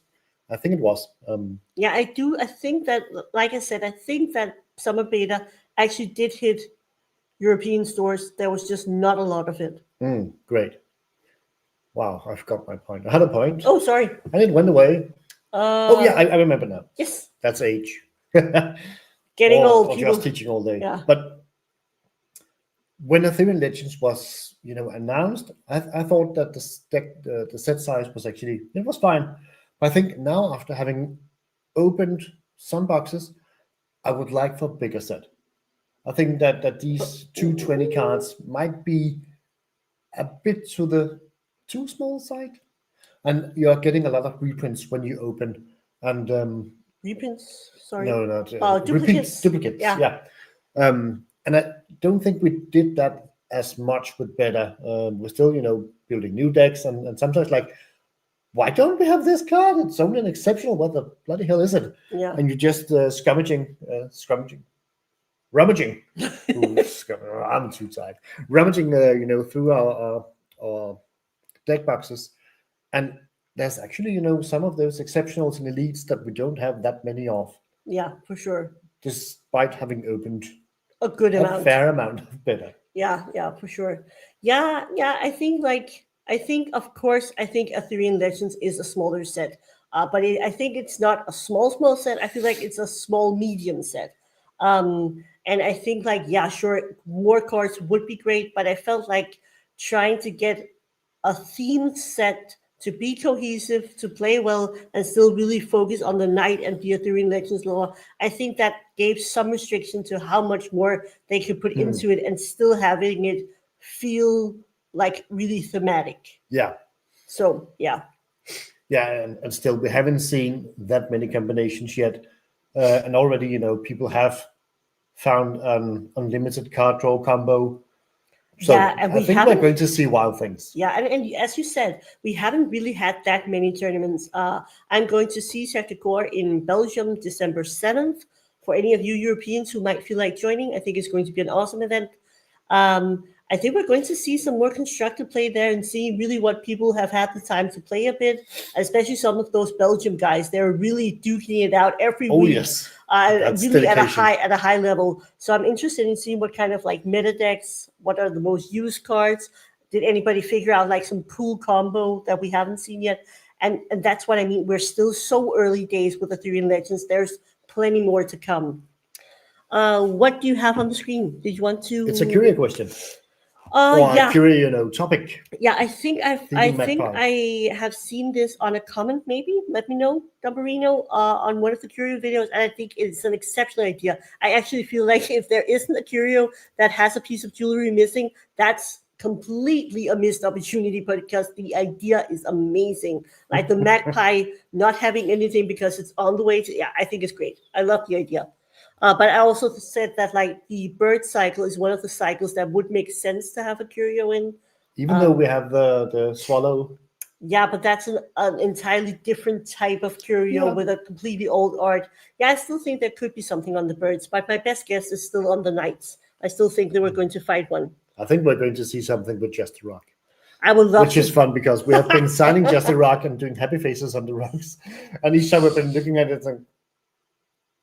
I think it was.
Yeah, I do. I think that, like I said, I think that summer beta actually did hit European stores. There was just not a lot of it.
Great. Wow, I forgot my point. I had a point.
Oh, sorry.
And it went away. Oh yeah, I remember now.
Yes.
That's age.
Getting old.
Or just teaching all day.
Yeah.
But when Arthurian Legends was, announced, I thought that the set size was actually, it was fine. But I think now, after having opened some boxes, I would like for a bigger set. I think that these 220 cards might be a bit to the too small side. And you're getting a lot of reprints when you open. And
reprints? Sorry.
No, not
duplicates.
Duplicates. Yeah. And I don't think we did that as much with Beta. We're still, building new decks, and sometimes like, why don't we have this card? It's only an exceptional. What the bloody hell is it?
Yeah.
And you're just rummaging. I'm too tired. Rummaging, through our deck boxes, and there's actually, some of those exceptionals and elites that we don't have that many of.
Yeah, for sure.
Despite having opened
a
fair amount of Beta.
Yeah, for sure. Yeah. I think of course, Arthurian Legends is a smaller set, but I think it's not a small set. I feel like it's a small medium set. And I think sure, more cards would be great, but I felt like trying to get a themed set to be cohesive, to play well, and still really focus on the knight and the Arthurian Legends lore. I think that gave some restriction to how much more they could put into it and still having it feel like really thematic.
Yeah.
So, yeah.
Yeah, and still we haven't seen that many combinations yet. And already, people have found an unlimited card draw combo. So
Yeah, and
I think we're going to see wild things.
Yeah, and as you said, we haven't really had that many tournaments. I'm going to see Sacre in Belgium December 7th. For any of you Europeans who might feel like joining, I think it's going to be an awesome event. I think we're going to see some more constructive play there and see really what people have had the time to play a bit, especially some of those Belgium guys. They're really duking it out every week.
Yes.
Really at a high level. So I'm interested in seeing what kind of like meta decks, what are the most used cards. Did anybody figure out like some cool combo that we haven't seen yet? And that's what I mean. We're still so early days with Arthurian Legends. There's plenty more to come. What do you have on the screen? Did you want to?
It's a Curio question.
Yeah.
Curio, topic.
Yeah, I think I have seen this on a comment. Maybe let me know, Dumbarino, on one of the Curio videos, and I think it's an exceptional idea. I actually feel like if there isn't a Curio that has a piece of jewelry missing, that's completely a missed opportunity. But because the idea is amazing, like the magpie not having anything because it's on the way to. Yeah, I think it's great. I love the idea. But I also said that like the bird cycle is one of the cycles that would make sense to have a Curio in.
Even though we have the swallow.
Yeah, but that's an entirely different type of Curio with a completely old art. Yeah, I still think there could be something on the birds, but my best guess is still on the knights. I still think they were going to fight one.
I think we're going to see something with Just a Rock.
I would love
Which is fun because we have been signing Just a Rock and doing happy faces on the rocks. And each time we've been looking at it and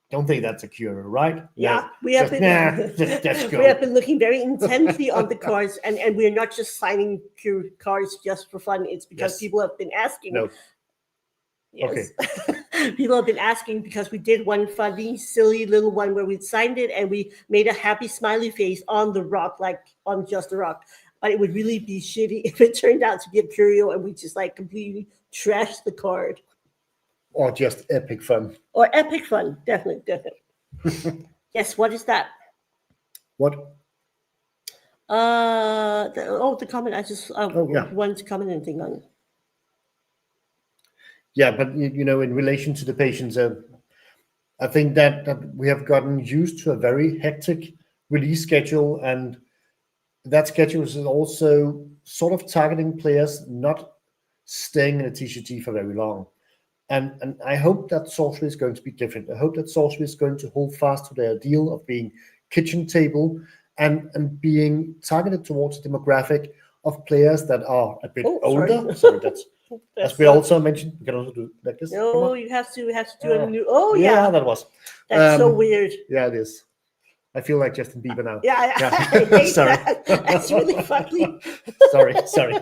don't think that's a Curio, right?
Yeah, we have been looking very intently on the cards, and we're not just signing Curio cards just for fun. It's because people have been asking.
No.
Yes. Okay. People have been asking because we did one funny, silly little one where we signed it and we made a happy smiley face on the rock, like on Just a Rock. But it would really be shitty if it turned out to be a Curio and we just like completely trashed the card.
Or just epic fun.
Or epic fun, definitely. Yes, what is that?
What?
The comment. I just wanted to comment anything on it.
Yeah, but in relation to the patients, I think that we have gotten used to a very hectic release schedule, and that schedule is also sort of targeting players not staying in a TCG for very long. And I hope that Sorcery is going to be different. I hope that Sorcery is going to hold fast to their ideal of being kitchen table and being targeted towards a demographic of players that are a bit older. Sorry, that's as we also mentioned. We can also do like this.
No, you have to do a new.
Yeah, that was.
That's so weird.
Yeah, it is. I feel like Justin Bieber now.
Yeah. I hate
sorry.
That's really funny.
sorry.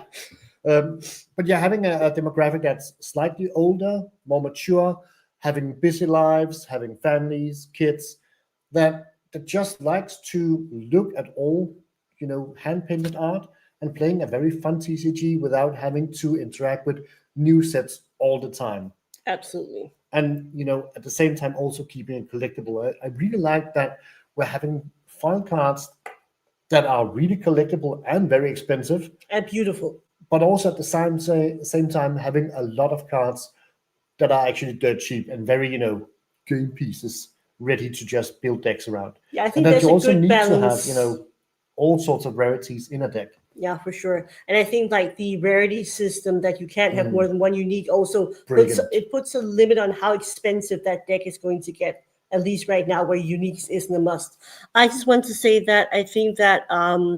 But yeah, having a demographic that's slightly older, more mature, having busy lives, having families, kids, that just likes to look at all, hand-painted art and playing a very fun TCG without having to interact with new sets all the time.
Absolutely.
And, at the same time, also keeping it collectible. I really like that we're having foil cards that are really collectible and very expensive.
And beautiful.
But also at the same time having a lot of cards that are actually dirt cheap and very, game pieces ready to just build decks around.
Yeah, I think there's a good balance.
To have, all sorts of rarities in a deck.
Yeah, for sure. And I think like the rarity system that you can't have more than one unique also puts a limit on how expensive that deck is going to get. At least right now, where uniques isn't a must. I just want to say that I think that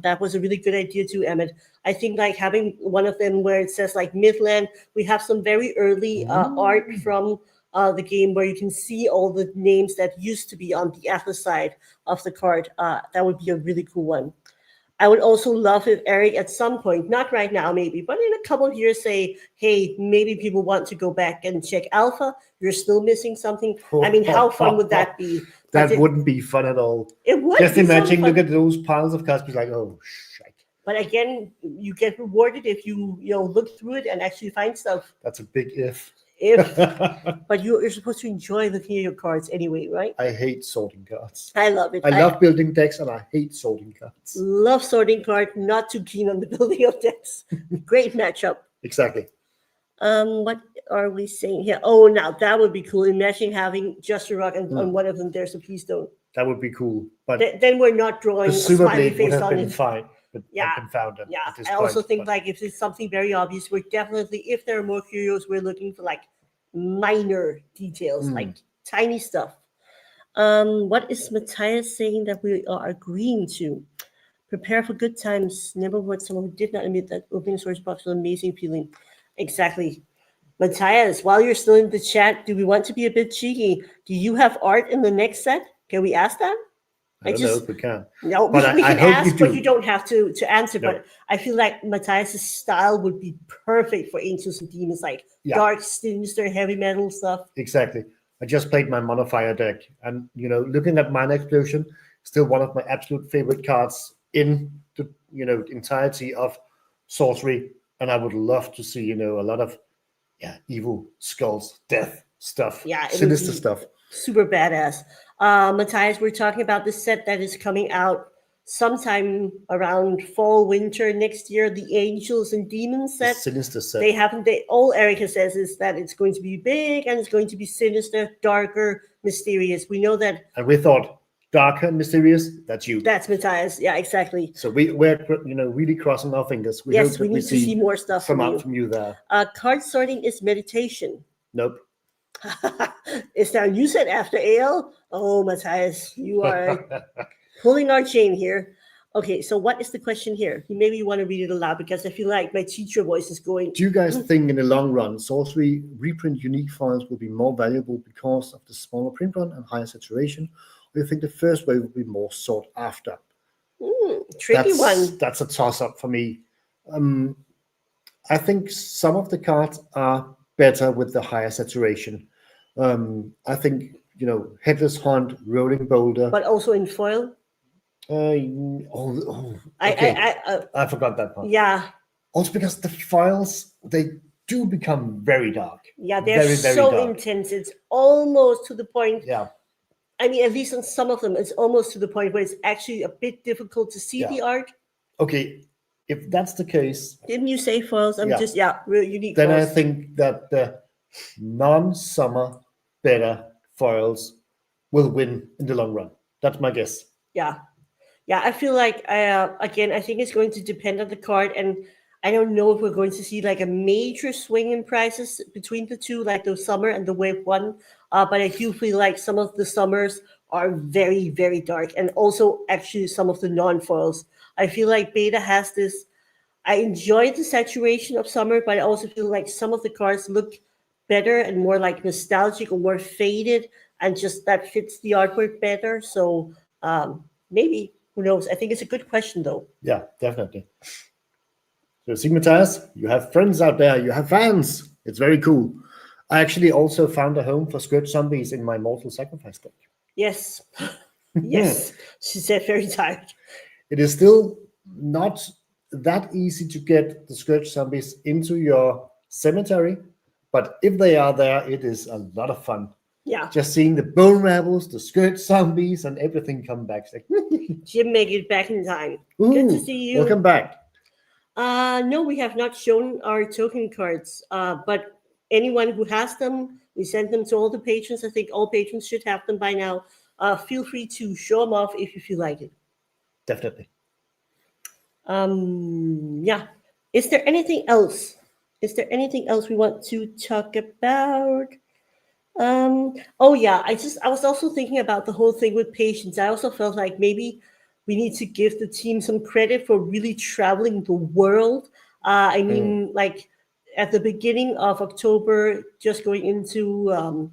that was a really good idea too, Emmett. I think like having one of them where it says like Midland, we have some very early art from the game where you can see all the names that used to be on the other side of the card. That would be a really cool one. I would also love if Eric at some point, not right now maybe, but in a couple of years say, hey, maybe people want to go back and check Alpha. You're still missing something. I mean, how fun would that be?
That wouldn't be fun at all.
It would.
Just imagine, look at those piles of cards, be like, oh, shit.
But again, you get rewarded if you look through it and actually find stuff.
That's a big if.
But you're supposed to enjoy looking at your cards anyway, right?
I hate sorting cards.
I love it.
I love building decks, and I hate sorting cards.
Love sorting card. Not too keen on the building of decks. Great matchup.
Exactly.
What are we saying here? Oh, now that would be cool. Imagine having just a rock and on one of them there's a please don't.
That would be cool. But
then we're not drawing a smiley face
would have
on
been
it.
fine. But
Yeah.
confounded.
Yeah.
At this
I also
point,
think like if it's something very obvious, we're definitely, if there are more curios, we're looking for like minor details, like tiny stuff. What is Matthias saying that we are agreeing to? Prepare for good times. Never what someone who did not admit that opening source box was amazing feeling. Exactly. Matthias, while you're still in the chat, do we want to be a bit cheeky? Do you have art in the next set? Can we ask that?
I don't know if we can.
No,
but
we can ask,
you
but you don't have to answer.
No.
But I feel like Matthias' style would be perfect for Angels and Demons, like dark, sinister, heavy metal stuff.
Exactly. I just played my Mono Fire deck, and looking at Mind Explosion, still one of my absolute favorite cards in the entirety of Sorcery, and I would love to see a lot of evil skulls, death stuff, sinister stuff.
Super badass. Matthias, we're talking about the set that is coming out sometime around fall, winter next year. The Angels and Demons set.
The sinister set.
They haven't. All Erica says is that it's going to be big and it's going to be sinister, darker, mysterious. We know that.
And we thought darker and mysterious. That's you.
That's Matthias. Yeah, exactly.
So we're really crossing our fingers.
We need to see more stuff
from you there.
Card sorting is meditation.
Nope.
Is there a new set after Ale? Oh, Matthias, you are pulling our chain here. Okay, so what is the question here? Maybe you want to read it aloud because I feel like my teacher voice is going.
Do you guys think in the long run, Sorcery reprint unique files will be more valuable because of the smaller print run and higher saturation? Or do you think the first wave will be more sought after?
Tricky one.
That's a toss-up for me. I think some of the cards are better with the higher saturation. I think Headless Hunt, Rolling Boulder,
but also in foil.
Okay. I forgot that part.
Yeah.
Also because the files they do become very dark.
Yeah, they're very, very so dark. Intense. It's almost to the point.
Yeah.
I mean, at least on some of them, it's almost to the point where it's actually a bit difficult to see the art.
Okay. If that's the case,
didn't you say foils? I'm just real unique.
Then
foils.
I think that the non-summer better foils will win in the long run. That's my guess.
Yeah, I feel like again, I think it's going to depend on the card, and I don't know if we're going to see like a major swing in prices between the two, like the summer and the wave one. But I do feel like some of the summers are very, very dark, and also actually some of the non-foils. I feel like Beta has this. I enjoy the saturation of summer, but I also feel like some of the cards look better and more like nostalgic or more faded, and just that fits the artwork better. So maybe, who knows? I think it's a good question, though.
Yeah, definitely. So, Matthias, you have friends out there, you have fans. It's very cool. I actually also found a home for Scourge Zombies in my Mortal Sacrifice deck.
Yes. Yes. She said very tired.
It is still not that easy to get the Scourge Zombies into your cemetery, but if they are there, it is a lot of fun.
Yeah.
Just seeing the bone ravels, the Scourge Zombies, and everything come back. Like,
Jim make it back in time.
Ooh,
good to see you.
Welcome back.
No, we have not shown our token cards, but anyone who has them, we send them to all the patrons. I think all patrons should have them by now. Feel free to show them off if you feel like it.
Definitely.
Yeah. Is there anything else? Is there anything else we want to talk about? Oh yeah, I was also thinking about the whole thing with patience. I also felt like maybe we need to give the team some credit for really traveling the world. I mean, like at the beginning of October, just going into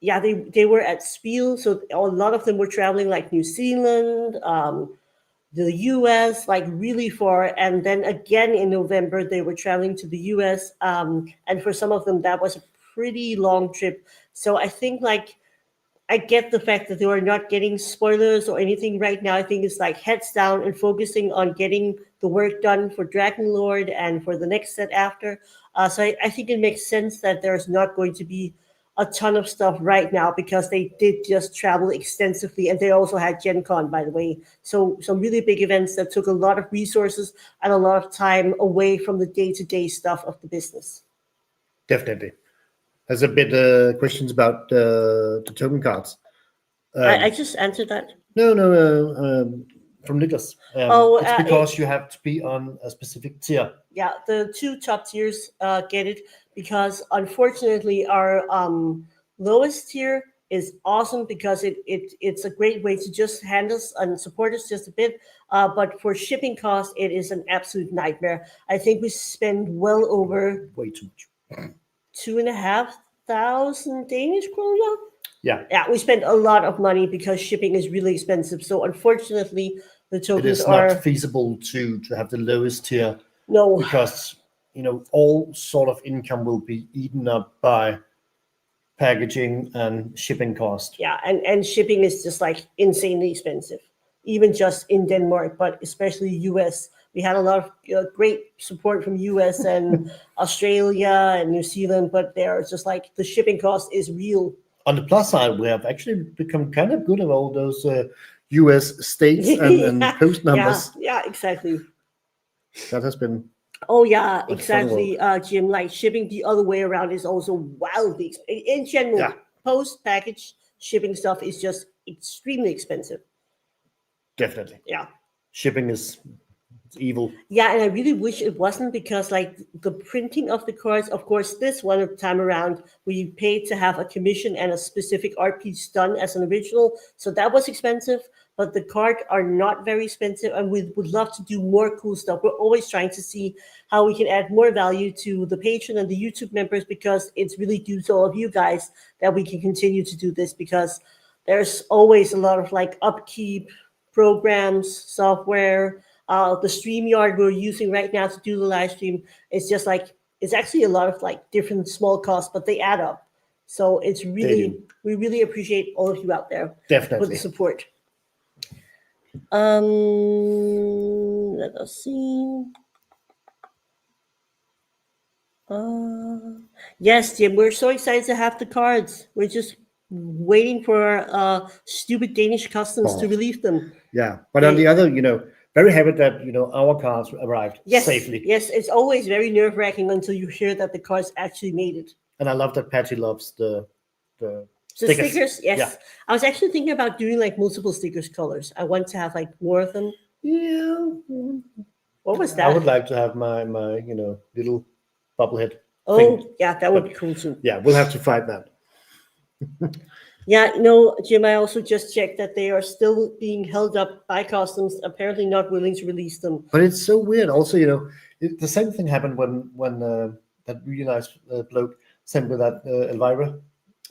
they were at Spiel, so a lot of them were traveling like New Zealand, the US, like really far, and then again in November they were traveling to the US, and for some of them that was a pretty long trip. So I think like I get the fact that they are not getting spoilers or anything right now. I think it's like heads down and focusing on getting the work done for Dragon Lord and for the next set after. So I think it makes sense that there's not going to be a ton of stuff right now because they did just travel extensively, and they also had Gen Con, by the way. So some really big events that took a lot of resources and a lot of time away from the day-to-day stuff of the business.
Definitely. There's a bit questions about the token cards.
I just answered that.
No, from Nicholas. It's because you have to be on a specific tier.
Yeah, the 2 top tiers get it because unfortunately our lowest tier is awesome because it's a great way to just hand us and support us just a bit. But for shipping costs, it is an absolute nightmare. I think we spend well over
way too much.
2,500 Danish kroner.
Yeah,
we spend a lot of money because shipping is really expensive. So unfortunately, the tokens
it is not feasible to have the lowest tier.
No,
because all sort of income will be eaten up by packaging and shipping cost.
Yeah, and shipping is just like insanely expensive, even just in Denmark, but especially US. We had a lot of great support from US and Australia and New Zealand, but they're just like the shipping cost is real.
On the plus side, we have actually become kind of good at all those US states and post numbers.
Yeah, exactly.
That has been.
Oh yeah, exactly, Jim. Like shipping the other way around is also wildly in general.
Yeah.
Post package shipping stuff is just extremely expensive.
Definitely.
Yeah.
Shipping is evil.
Yeah, and I really wish it wasn't because like the printing of the cards, of course, this one time around we paid to have a commission and a specific art piece done as an original, so that was expensive. But the cards are not very expensive, and we would love to do more cool stuff. We're always trying to see how we can add more value to the patron and the YouTube members because it's really due to all of you guys that we can continue to do this because there's always a lot of like upkeep, programs, software. The StreamYard we're using right now to do the live stream is just like it's actually a lot of like different small costs, but they add up. So it's really we really appreciate all of you out there
Definitely
for the support. Let us see. Yes, Jim, we're so excited to have the cards. We're just waiting for stupid Danish customs to release them.
Yeah, but on the other, very happy that our cards arrived safely.
Yes, it's always very nerve-wracking until you hear that the cards actually made it.
And I love that Patty loves the
stickers. Yes, yeah. I was actually thinking about doing like multiple stickers colors. I want to have like more of them.
Yeah.
What was that?
I would like to have my little bobblehead.
Oh, thing. Yeah, that would be cool too.
Yeah, we'll have to fight that.
Yeah, Jim, I also just checked that they are still being held up by customs, apparently not willing to release them.
But it's so weird. Also, the same thing happened when that really nice bloke sent me that Elvira.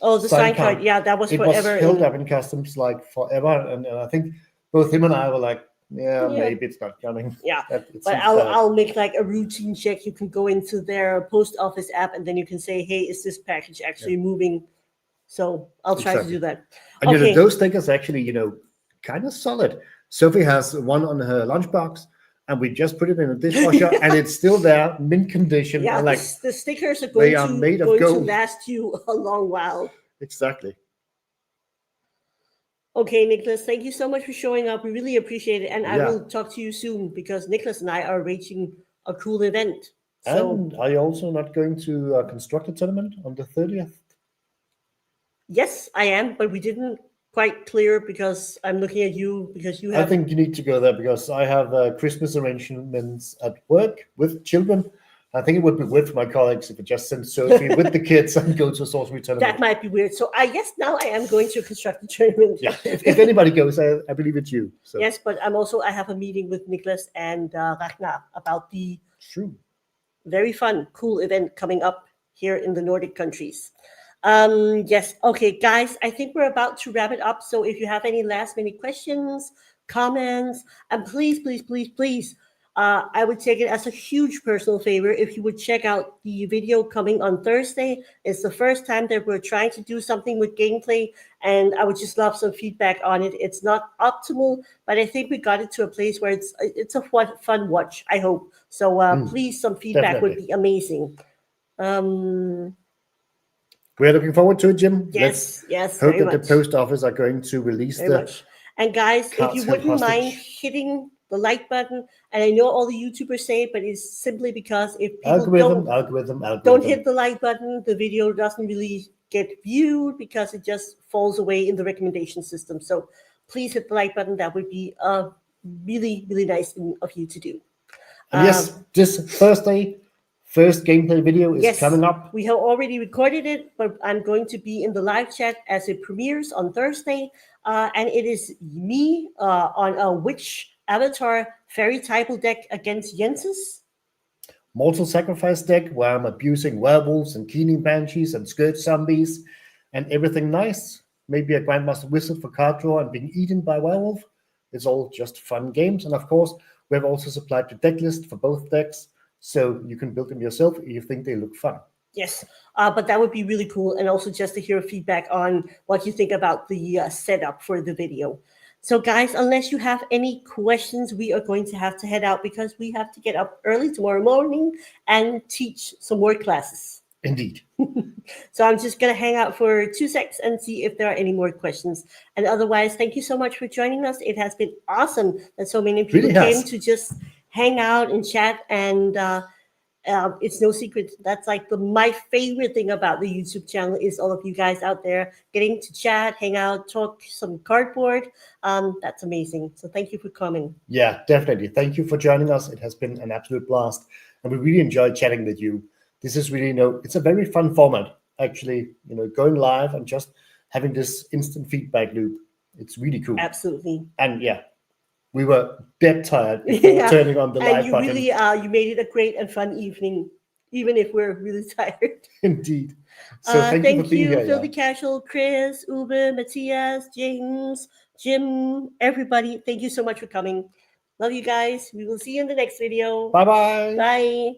Oh, the sign card. Yeah, that was forever.
It was held up in customs like forever. And I think both him and I were like, yeah, maybe it's not coming.
Yeah, but I'll make like a routine check. You can go into their post office app and then you can say, hey, is this package actually moving? So I'll try to do that.
And those stickers actually, kind of solid. Sophie has one on her lunchbox, and we just put it in a dishwasher, and it's still there, mint condition.
Yeah,
and
the stickers are going to last you a long while.
Exactly.
Okay, Nicholas, thank you so much for showing up. We really appreciate it, and I will talk to you soon because Nicholas and I are arranging a cool event.
And are you also not going to construct a tournament on the 30th?
Yes, I am, but we didn't quite clear because I'm looking at you because you have.
I think you need to go there because I have Christmas arrangements at work with children. I think it would be weird for my colleagues if I just sent Sophie with the kids and go to a sorcery tournament.
That might be weird. So I guess now I am going to construct a tournament.
Yeah, if anybody goes, I believe it's you. So.
Yes, but I have a meeting with Nicholas and Ragnar about the very fun, cool event coming up here in the Nordic countries. Yes. Okay, guys, I think we're about to wrap it up. So if you have any last minute questions, comments, and please, I would take it as a huge personal favor if you would check out the video coming on Thursday. It's the first time that we're trying to do something with gameplay, and I would just love some feedback on it. It's not optimal, but I think we got it to a place where it's a fun watch, I hope. So please, some feedback would be amazing.
We're looking forward to it, Jim.
Yes,
hope that the post office are going to release
And guys, if you wouldn't mind hitting the like button, and I know all the YouTubers say it, but it's simply because if people don't hit the like button, the video doesn't really get viewed because it just falls away in the recommendation system. So please hit the like button. That would be a really, really nice thing of you to do.
And yes, this Thursday, first gameplay video is coming up.
We have already recorded it, but I'm going to be in the live chat as it premieres on Thursday. And it is me on a witch avatar fairy typal deck against Jens's
Mortal Sacrifice deck, where I'm abusing werewolves and keening banshees and scourge zombies and everything nice. Maybe a Grandmaster Wizard for card draw and being eaten by werewolf. It's all just fun games. And of course, we have also supplied the deck list for both decks, so you can build them yourself if you think they look fun.
Yes, but that would be really cool. And also just to hear feedback on what you think about the setup for the video. So guys, unless you have any questions, we are going to have to head out because we have to get up early tomorrow morning and teach some more classes.
Indeed.
So I'm just going to hang out for 2 seconds and see if there are any more questions. And otherwise, thank you so much for joining us. It has been awesome that so many people came to just hang out and chat. And it's no secret. That's like my favorite thing about the YouTube channel is all of you guys out there getting to chat, hang out, talk some cardboard. That's amazing. So thank you for coming.
Yeah, definitely. Thank you for joining us. It has been an absolute blast. And we really enjoyed chatting with you. This is really, it's a very fun format, actually, going live and just having this instant feedback loop. It's really cool.
Absolutely.
And yeah, we were dead tired before turning on the live button. And
you really, you made it a great and fun evening, even if we're really tired.
Indeed. So thank you for being here.
Filthy Casual, Chris, Uwe, Matthias, James, Jim, everybody. Thank you so much for coming. Love you guys. We will see you in the next video.
Bye-bye.
Bye.